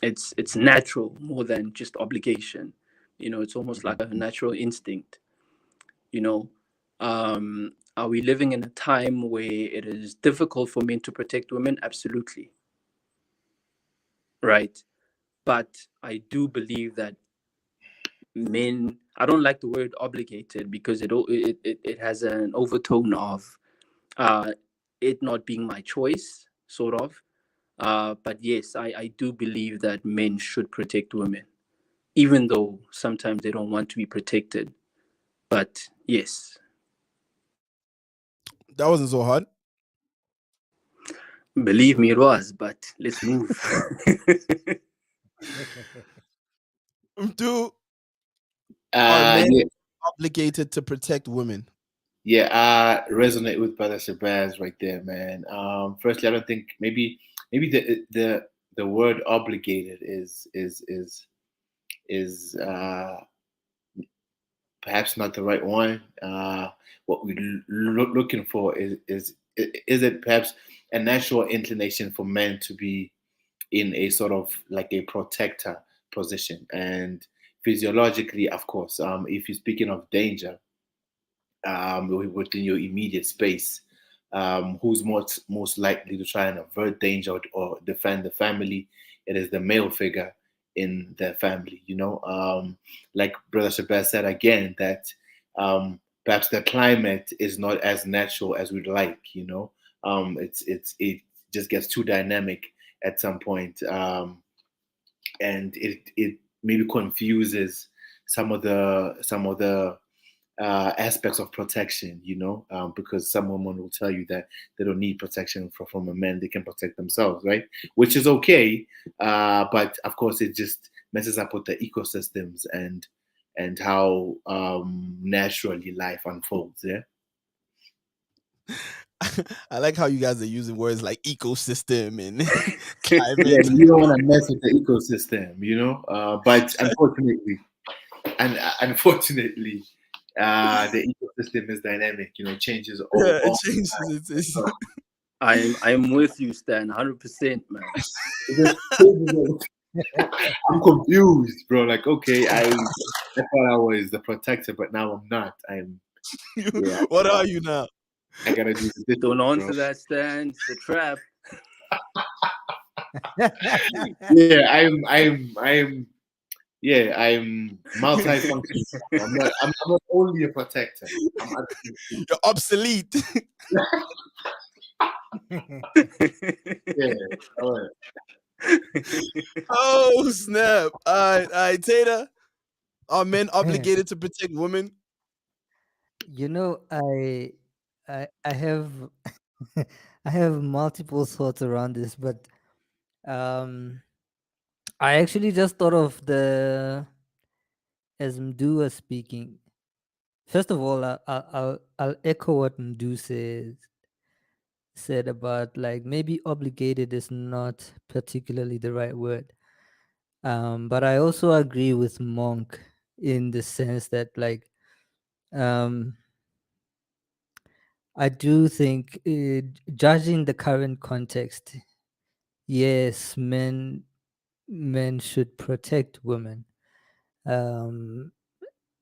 It's natural more than just obligation. It's almost like a natural instinct. You know, are we living in a time where it is difficult for men to protect women? Absolutely, right. But I do believe that men. I don't like the word obligated because it has an overtone of uh, it not being my choice, sort of. But yes, I do believe that men should protect women, even though sometimes they don't want to be protected. But yes, That wasn't so hard. believe me, it was. But let's move. Do are men yeah, obligated to protect women? yeah. I resonate with Brother Shabazz right there, man. Firstly, I don't think maybe the word obligated is perhaps not the right one. What we're looking for is it perhaps a natural inclination for men to be in a sort of like a protector position, and physiologically, of course, if you're speaking of danger, within your immediate space, who's most likely to try and avert danger or defend the family? It is the male figure in the family. Like Brother Shabazz said again, that perhaps the climate is not as natural as we'd like. It just gets too dynamic at some point, and it maybe confuses some of the aspects of protection, because some women will tell you that they don't need protection from a man; they can protect themselves, right? Which is okay, but of course, it just messes up with the ecosystems and how naturally life unfolds. Yeah, I like how you guys are using words like ecosystem and yeah. climate. You don't want to mess with the ecosystem, but unfortunately, the ecosystem is dynamic. Changes Yeah, it all changes. It's the I'm with you, Stan, 100%, man. time. I'm confused, bro. Like, okay, I thought I was the protector, but now I'm not. Yeah, what are you now? I gotta do the Don't dishes, bro. answer that, Stan. It's a trap. Yeah, I'm multifunctional. I'm not only a protector. I'm actually, You're obsolete. yeah. All right. Oh snap! All right, Tater. Are men obligated to protect women? You know, I have I have multiple thoughts around this, but um I actually just thought of the as Mdu was speaking. First of all, I'll echo what Mdu said about like maybe obligated is not particularly the right word. But I also agree with Monk in the sense that like um I do think judging the current context, yes, men should protect women. Um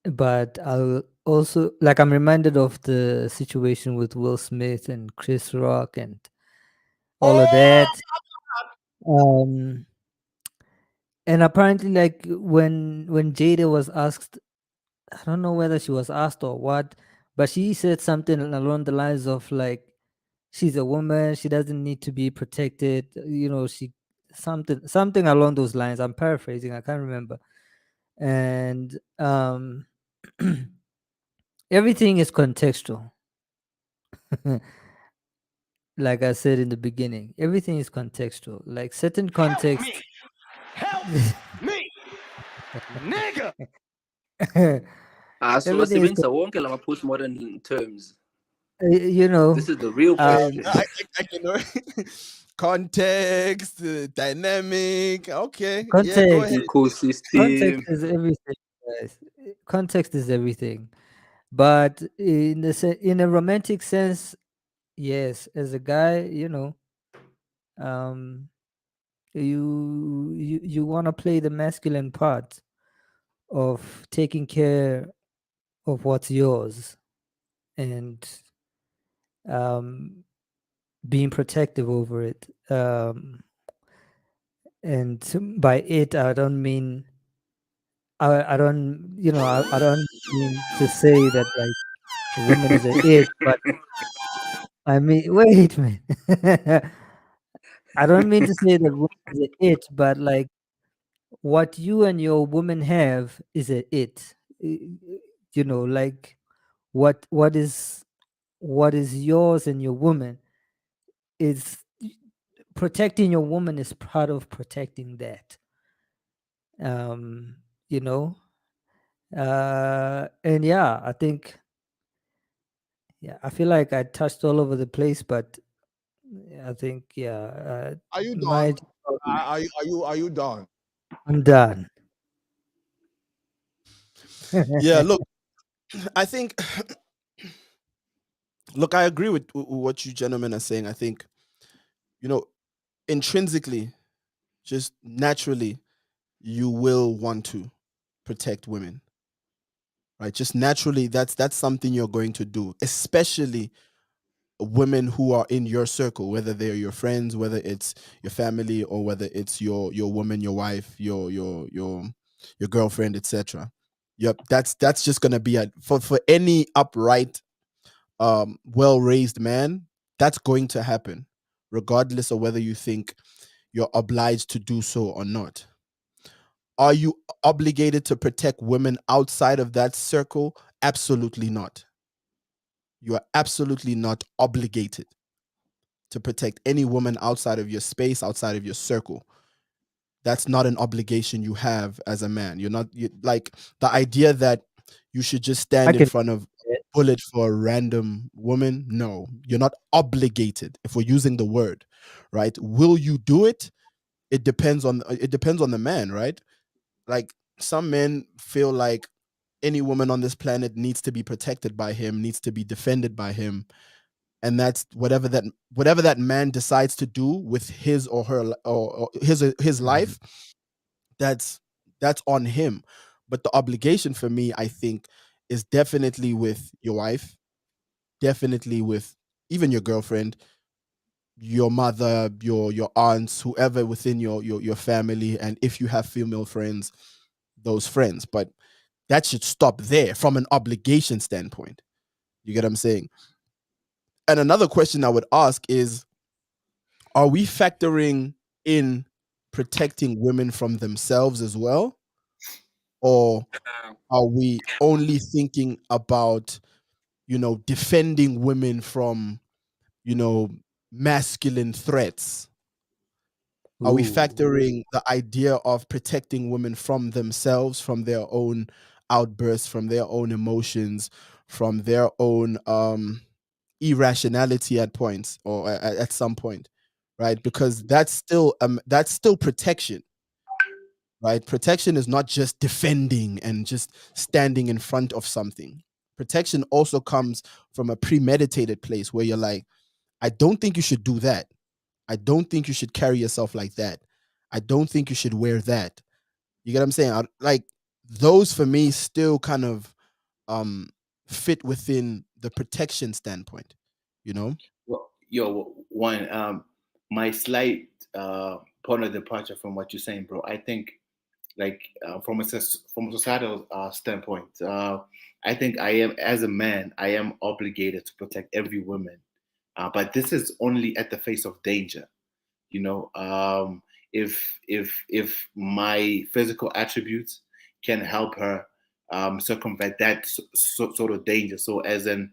but I'll also like I'm reminded of the situation with Will Smith and Chris Rock and all of Oh, that. Um and apparently like when Jada was asked, I don't know whether she was asked or what, but she said something along the lines of like she's a woman, she doesn't need to be protected, she something along those lines. I'm paraphrasing, I can't remember. And everything is contextual. Like I said in the beginning, everything is contextual. Like certain Help me. context. Help me. Nigga. So Everything is wasebenzisa wonke lama postmodern terms. you know This is the real uh, hey, question. I can know context, dynamic. Okay, yeah, go context. ahead. Context Ecosystem. is everything, guys. Context is everything. But in a romantic sense, yes, as a guy, um, you want to play the masculine part of taking care of what's yours and um, being protective over it. And by it, I don't mean I don't I don't mean to say that like a woman is a it, but I mean wait, man. I don't mean to say that woman is a it, but like what you and your woman have is a it. Like what is yours and your woman is protecting your woman is part of protecting that. Um, you know, and yeah, I think yeah, I feel like I touched all over the place, but I think yeah, Are you my done? Are you done? I'm done. Yeah, look, I think, look, I agree with what you gentlemen are saying. I think, you know, intrinsically, just naturally, you will want to protect women, right? Just naturally, that's something you're going to do, especially women who are in your circle, whether they're your friends, whether it's your family, or whether it's your woman, your wife, your girlfriend, etc. Yep, that's just gonna be a for any upright, well raised man. That's going to happen, regardless of whether you think you're obliged to do so or not. Are you obligated to protect women outside of that circle? Absolutely not. You are absolutely not obligated to protect any woman outside of your space, outside of your circle. That's not an obligation you have as a man. You're not like the idea that you should just I stand in can. front of a bullet for a random woman. No, you're not obligated. If we're using the word, right? Will you do it? It depends on the man, right? Like some men feel like any woman on this planet needs to be protected by him, needs to be defended by him, and that's whatever that man decides to do with his or her or his Mhm. life. That's on him. But the obligation for me, I think, is definitely with your wife, definitely with even your girlfriend, your mother, your aunts, whoever within your family, and if you have female friends, those friends. But that should stop there from an obligation standpoint. You get what I'm saying? And another question I would ask is, are we factoring in protecting women from themselves as well? Or are we only thinking about, defending women from, you know, masculine threats? Are we Ooh. factoring the idea of protecting women from themselves, from their own outbursts, from their own emotions, from their own irrationality at points or at some point, right? Because that's still protection, right? Protection is not just defending and just standing in front of something. Protection also comes from a premeditated place where you're like, I don't think you should do that. I don't think you should carry yourself like that. I don't think you should wear that. You get what I'm saying? Like those for me still kind of um fit within the protection standpoint, you know? Well, yo, one, my slight point of departure from what you're saying, bro. I think, like, from a societal standpoint, I think I am, as a man, I am obligated to protect every woman. But this is only at the face of danger. You know, if my physical attributes can help her circumvent that sort of danger. So as an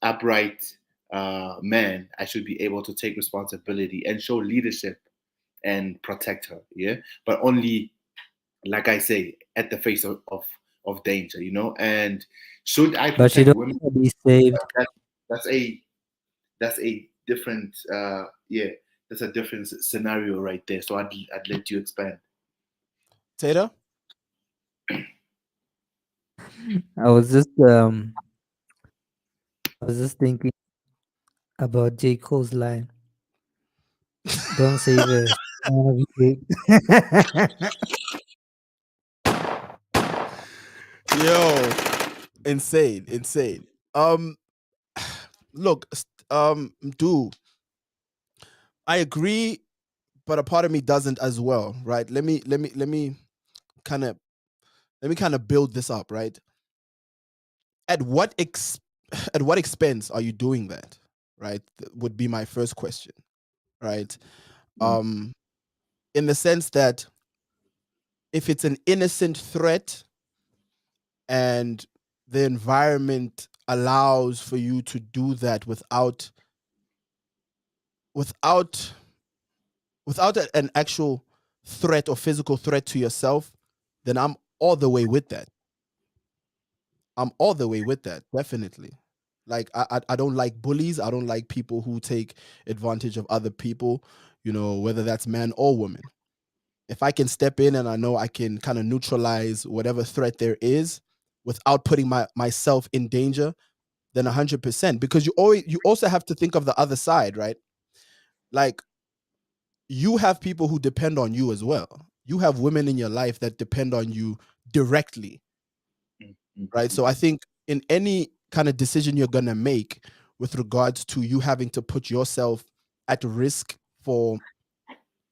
upright man, I should be able to take responsibility and show leadership and protect her. Yeah, but only, like I say, at the face of danger. You know, and should I But she protect don't women? want to be saved. That, that's a that's a different yeah, that's a different scenario right there. So I'd let you expand. Tater? I was just thinking about J. Cole's line. Don't save us. Yo, insane, insane. Um look, dude, I agree, but a part of me doesn't as well, right? Let me kind of build this up, right? At what at what expense are you doing that? Right? Would be my first question, right? Mm, Um in the sense that if it's an innocent threat and the environment allows for you to do that without an actual threat or physical threat to yourself, then I'm all the way with that. I'm all the way with that, definitely. Like I don't like bullies. I don't like people who take advantage of other people, you know, whether that's man or woman. If I can step in and I know I can kind of neutralize whatever threat there is without putting myself in danger, then 100%. Because you also have to think of the other side, right? Like you have people who depend on you as well. You have women in your life that depend on you directly, mm, mm, right? So I think in any kind of decision you're gonna make with regards to you having to put yourself at risk for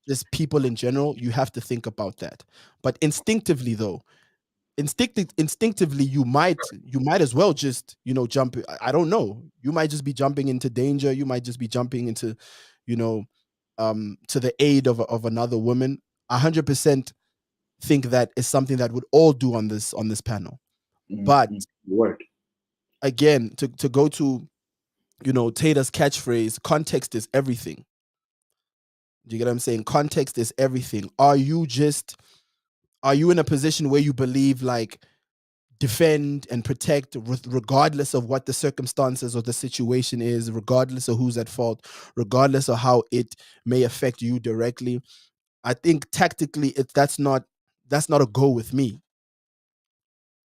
just people in general, you have to think about that. But instinctively, though, instinctively, you might as well just jump. I don't know. You might just be jumping into danger. You might just be jumping into, you know, to the aid of another woman. 100% think that is something that would all do on this panel. But word. again, to go to Taylor's catchphrase, context is everything. Do you get what I'm saying? Context is everything. Are you in a position where you believe like defend and protect regardless of what the circumstances or the situation is, regardless of who's at fault, regardless of how it may affect you directly? I think tactically that's not a go with me.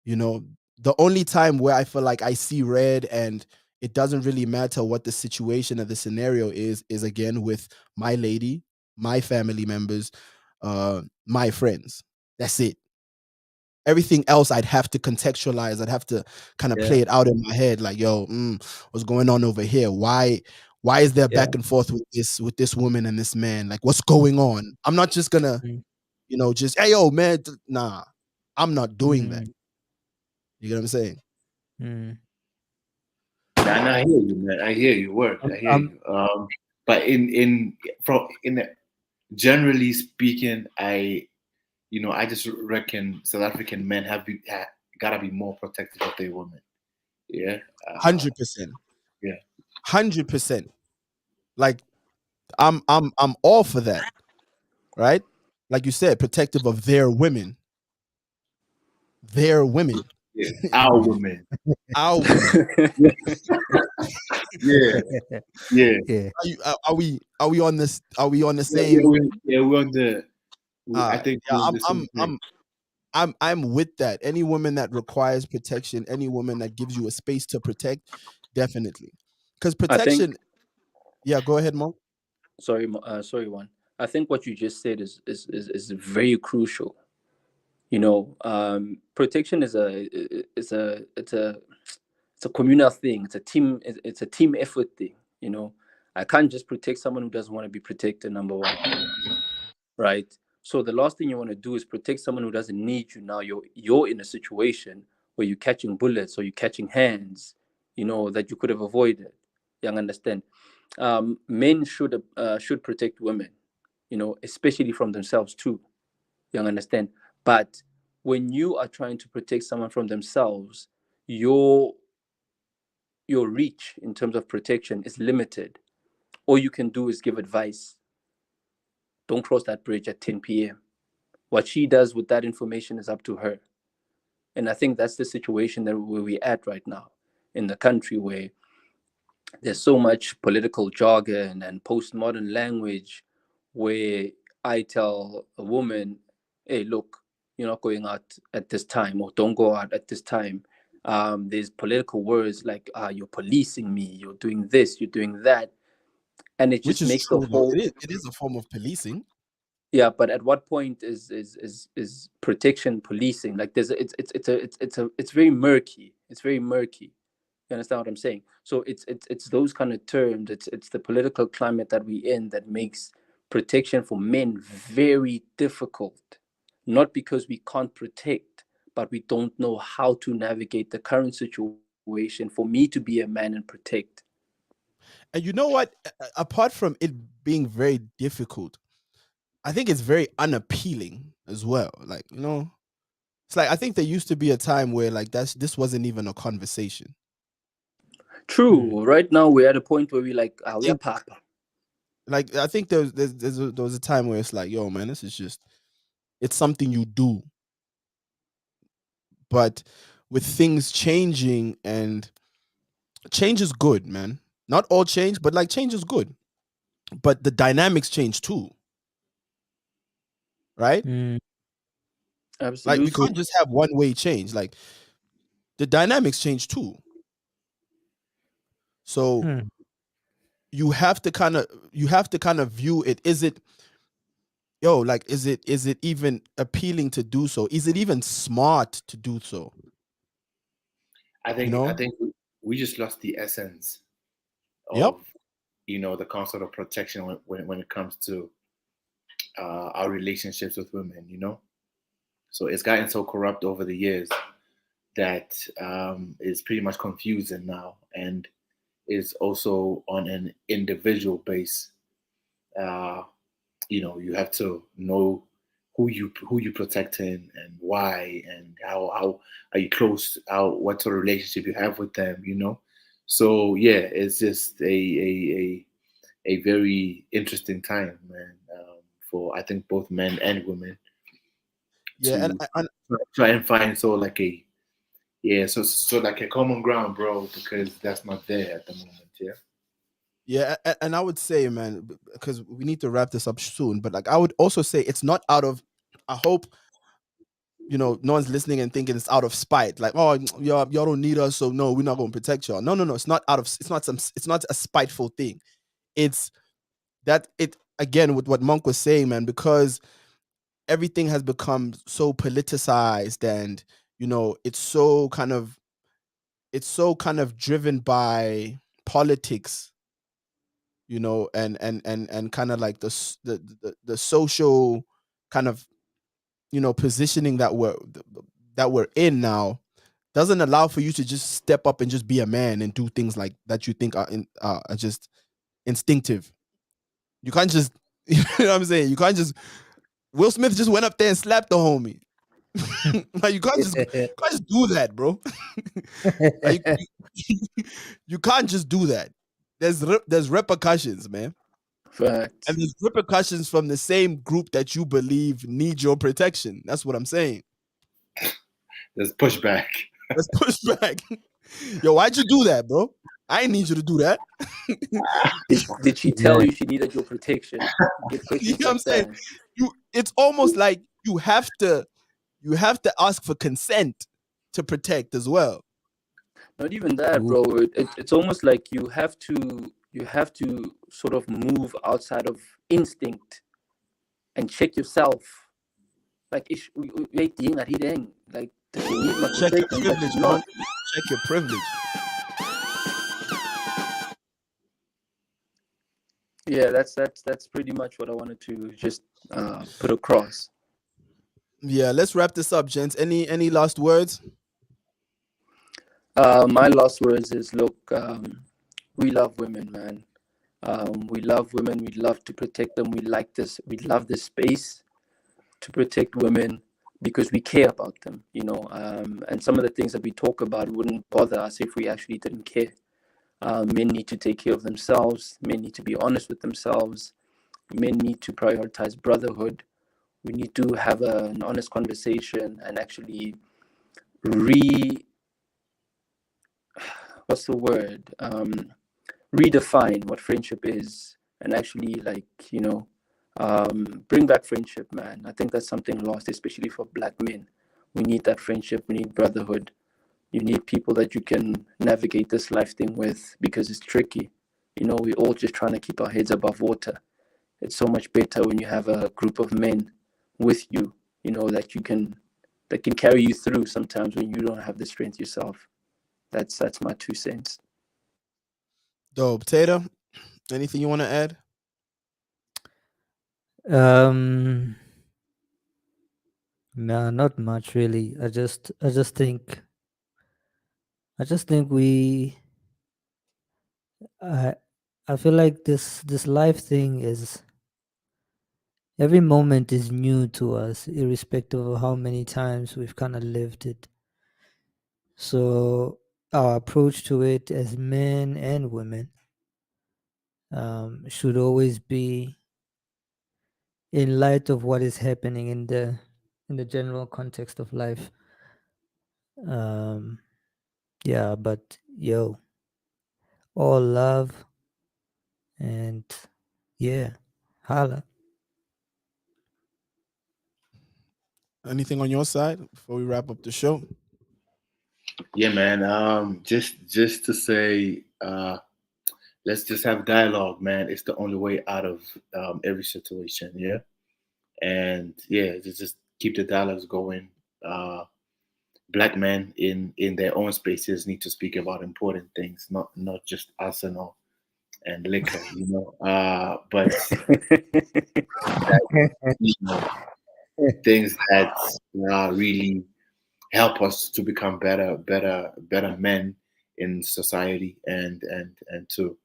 You know, the only time where I feel like I see red and it doesn't really matter what the situation or the scenario is again with my lady, my family members, my friends. That's it. Everything else I'd have to contextualize. I'd have to kind of Yeah, play it out in my head, like, yo, what's going on over here? Why is there yeah, back and forth with this woman and this man? Like, what's going on? I'm not just gonna, Mm, just hey yo, man, nah. I'm not doing that. mm, You get what I'm saying? mm. And I hear you, man. I hear you. Word. I hear Um, you. But generally speaking, I just reckon South African men gotta be more protective of their women. Yeah. 100%. Yeah. 100%. Like I'm all for that. right? Like you said, protective of their women, Yeah, our women. our women. Yeah, yeah, Yeah. Are we on this? Are we on the yeah, same? we're on the. I think Yeah, we're on the same page. I'm with that. Any woman that requires protection, any woman that gives you a space to protect, definitely. Because I think protection, yeah, go ahead, Monk. sorry, one. I think what you just said is very crucial. Protection it's a communal thing. It's a team effort thing. I can't just protect someone who doesn't want to be protected. Number one, right? So the last thing you want to do is protect someone who doesn't need you. Now you're in a situation where you're catching bullets or you're catching hands, that you could have avoided. You understand? Men should protect women, especially from themselves too. You understand? But when you are trying to protect someone from themselves, your your reach in terms of protection is limited. All you can do is give advice. Don't cross that bridge at 10 p.m. What she does with that information is up to her. And I think that's the situation that where we're at right now in the country, where there's so much political jargon and postmodern language, where I tell a woman, hey, look, you're not going out at this time, or don't go out at this time. There's political words like, you're policing me, you're doing this, you're doing that. And it Which just is makes the true though. whole. It is a form of policing. Yeah, but at what point is protection policing? Like, there's a, it's very murky. It's very murky. You understand what I'm saying? So it's those kind of terms. It's the political climate that we're in that makes protection for men very difficult. Not because we can't protect, but we don't know how to navigate the current situation for me to be a man and protect. And you know what? Apart from it being very difficult, I think it's very unappealing as well. Like, it's like I think there used to be a time where like this wasn't even a conversation. Hmm. True. Right now we're at a point where we like, we are think papa. like I think there was a time where it's like, yo, man, this is just it's something you do. But with things changing, and change is good, man. Not all change, but like change is good. But the dynamics change too, right? Hmm. Like we Absolutely. can't just have one way change. Like the dynamics change too. So Hmm. you have to kind of view it. Is it like is it even appealing to do so? Is it even smart to do so? You I know? think we just lost the essence Yep. of the concept of protection when it comes to our relationships with women. So it's gotten so corrupt over the years that it's pretty much confusing now, and is also on an individual base. Uh, you have to know who you protecting and why, and how are you close, how what sort of relationship you have with them. So yeah, it's just a very interesting time, man, for I think both men and women Yeah, to try and find sort of like a like a common ground, bro, because that's not there at the moment. Yeah. and I would say, man, because we need to wrap this up soon, but like I would also say it's not out of I hope no one's listening and thinking it's out of spite. Like, oh, y'all don't need us, so no, we're not going to protect y'all. No, no, no. It's not a spiteful thing. It's that it again with what Monk was saying, man, because everything has become so politicized, and it's so kind of driven by politics, and kind of like the social kind of positioning that we're in now doesn't allow for you to just step up and just be a man and do things like that you think are just instinctive. You can't just you know what I'm saying? You can't just Will Smith just went up there and slapped the homie. Like you can't just do that, bro. Like you can't just do that. There's repercussions, man. Facts. And there's repercussions from the same group that you believe need your protection. That's what I'm saying. There's pushback. Let's push back. Yo, why'd you do that, bro? I ain't need you to do that. Did she tell you she needed your protection? Get You questions know what I'm like saying? that. It's almost like you have to ask for consent to protect as well. Not even that, Ooh. bro. It's almost like you have to sort of move outside of instinct and check yourself. Like, wait, like, does he need my Check your protection? But privilege, he's bro. not. Check your privilege. Yeah, that's pretty much what I wanted to just put across. Yeah, let's wrap this up, gents. Any last words? My last words is, look, we love women, man. We love women. We love to protect them. We like this. We love this space to protect women because we care about them, you know. And some of the things that we talk about wouldn't bother us if we actually didn't care. Men need to take care of themselves. Men need to be honest with themselves. Men need to prioritize brotherhood. We need to have an honest conversation and actually what's the word? Redefine what friendship is, and actually, like, you know, bring back friendship, man. I think that's something lost, especially for Black men. We need that friendship. We need brotherhood. You need people that you can navigate this life thing with, because it's tricky. You know, we're all just trying to keep our heads above water. It's so much better when you have a group of men with you, you know, that can carry you through sometimes when you don't have the strength yourself. That's my 2 cents. Dope. Tater, anything you want to add? Um, no, not much really. I just think we I I feel like this life thing is, every moment is new to us, irrespective of how many times we've kind of lived it. So our approach to it as men and women should always be in light of what is happening in the general context of life. Um, yeah, but yo, all love and yeah, holla. Anything on your side before we wrap up the show? Yeah, man. Just to say, let's just have dialogue, man. It's the only way out of every situation. Yeah, and yeah, just keep the dialogues going. Black men in their own spaces need to speak about important things, not just arsenal and liquor, you know. But you know, things that really help us to become better men in society, and to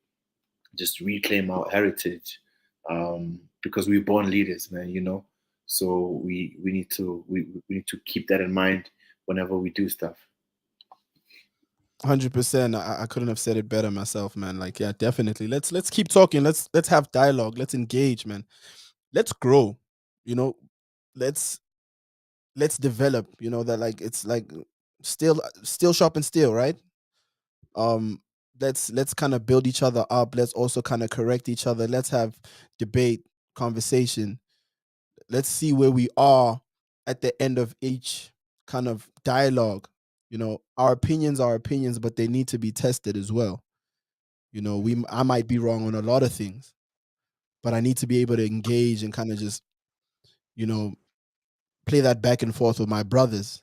just reclaim our heritage, because we're born leaders, man, you know. So we need to we need to keep that in mind whenever we do stuff. 100%. I couldn't have said it better myself, man. Like, yeah, definitely. Let's keep talking. Let's have dialogue. Let's engage, man. Let's grow. You know, let's develop. You know that, like, it's like still sharp and steel, right? Um, let's kind of build each other up. Let's also kind of correct each other. Let's have debate, conversation. Let's see where we are at the end of each kind of dialogue. You know, our opinions are opinions, but they need to be tested as well. You know, I might be wrong on a lot of things, but I need to be able to engage and kind of just, you know, play that back and forth with my brothers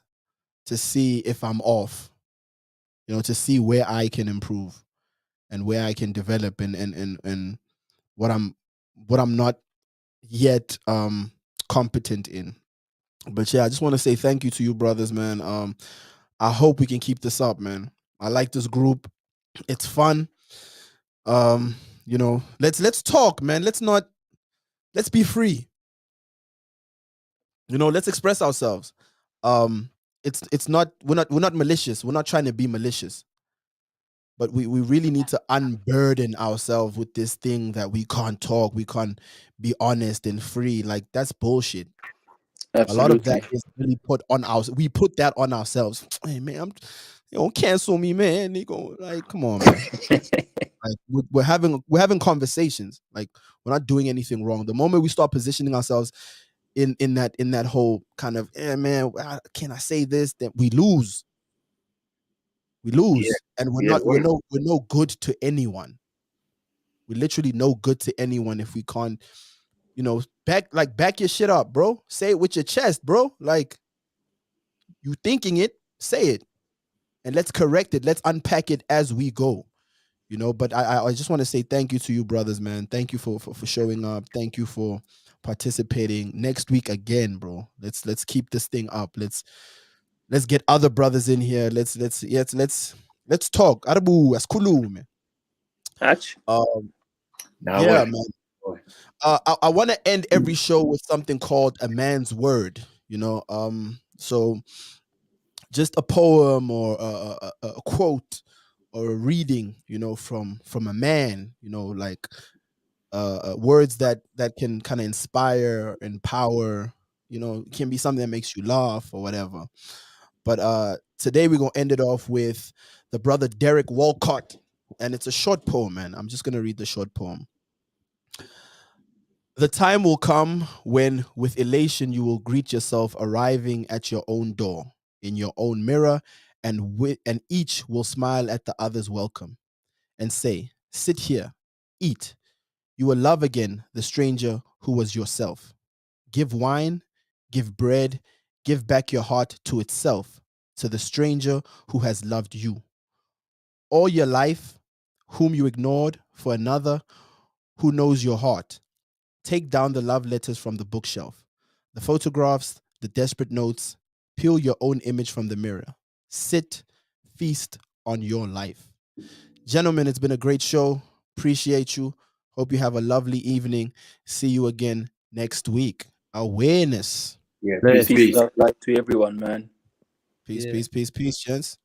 to see if I'm off, you know, to see where I can improve and where I can develop, and what I'm not yet competent in. But yeah, I just want to say thank you to you brothers, man. I hope we can keep this up, man. I like this group. It's fun. Um, you know, let's talk, man. Let's be free. You know, let's express ourselves. Um, it's not we're not malicious. We're not trying to be malicious. but we really need to unburden ourselves with this thing that we can't talk, we can't be honest and free. Like, that's bullshit. A lot of that Absolutely. is really put on us. We put that on ourselves. Hey man, you don't cancel me, man. They go like, come on, man. Like, we're having conversations. Like, we're not doing anything wrong. The moment we start positioning ourselves in that whole kind of, man, can I say this? Then we lose. We Yeah, lose, and yeah, we're no good to anyone. We're literally no good to anyone if we can't, back your shit up, bro. Say it with your chest, bro. Like, you thinking it, say it, and let's correct it. Let's unpack it as we go. But I just want to say thank you to you, brothers, man. Thank you for showing up. Thank you for participating. Next week again, bro. Let's keep this thing up. Let's get other brothers in here. Let's talk. Arabu, askulu, man. Hatch. now Yeah, what? man. Boy. I want to end every show with something called a man's word. So just a poem or a quote or a reading, from a man, like words that can kind of inspire, empower, it can be something that makes you laugh or whatever. But today we're gonna end it off with the brother Derek Walcott, and it's a short poem, man. I'm just gonna read the short poem. The time will come when, with elation, you will greet yourself arriving at your own door, in your own mirror, and each will smile at the other's welcome and say, "Sit here, eat. You will love again the stranger who was yourself. Give wine, give bread, give back your heart to itself, to the stranger who has loved you. All your life, whom you ignored for another who knows your heart. Take down the love letters from the bookshelf, the photographs, the desperate notes. Peel your own image from the mirror. Sit, feast on your life." Gentlemen, it's been a great show. Appreciate you. Hope you have a lovely evening. See you again next week. Awareness. Yeah, peace, Bless. Peace, peace. love, light to everyone, man. Peace, Yeah. peace, peace, peace, gents.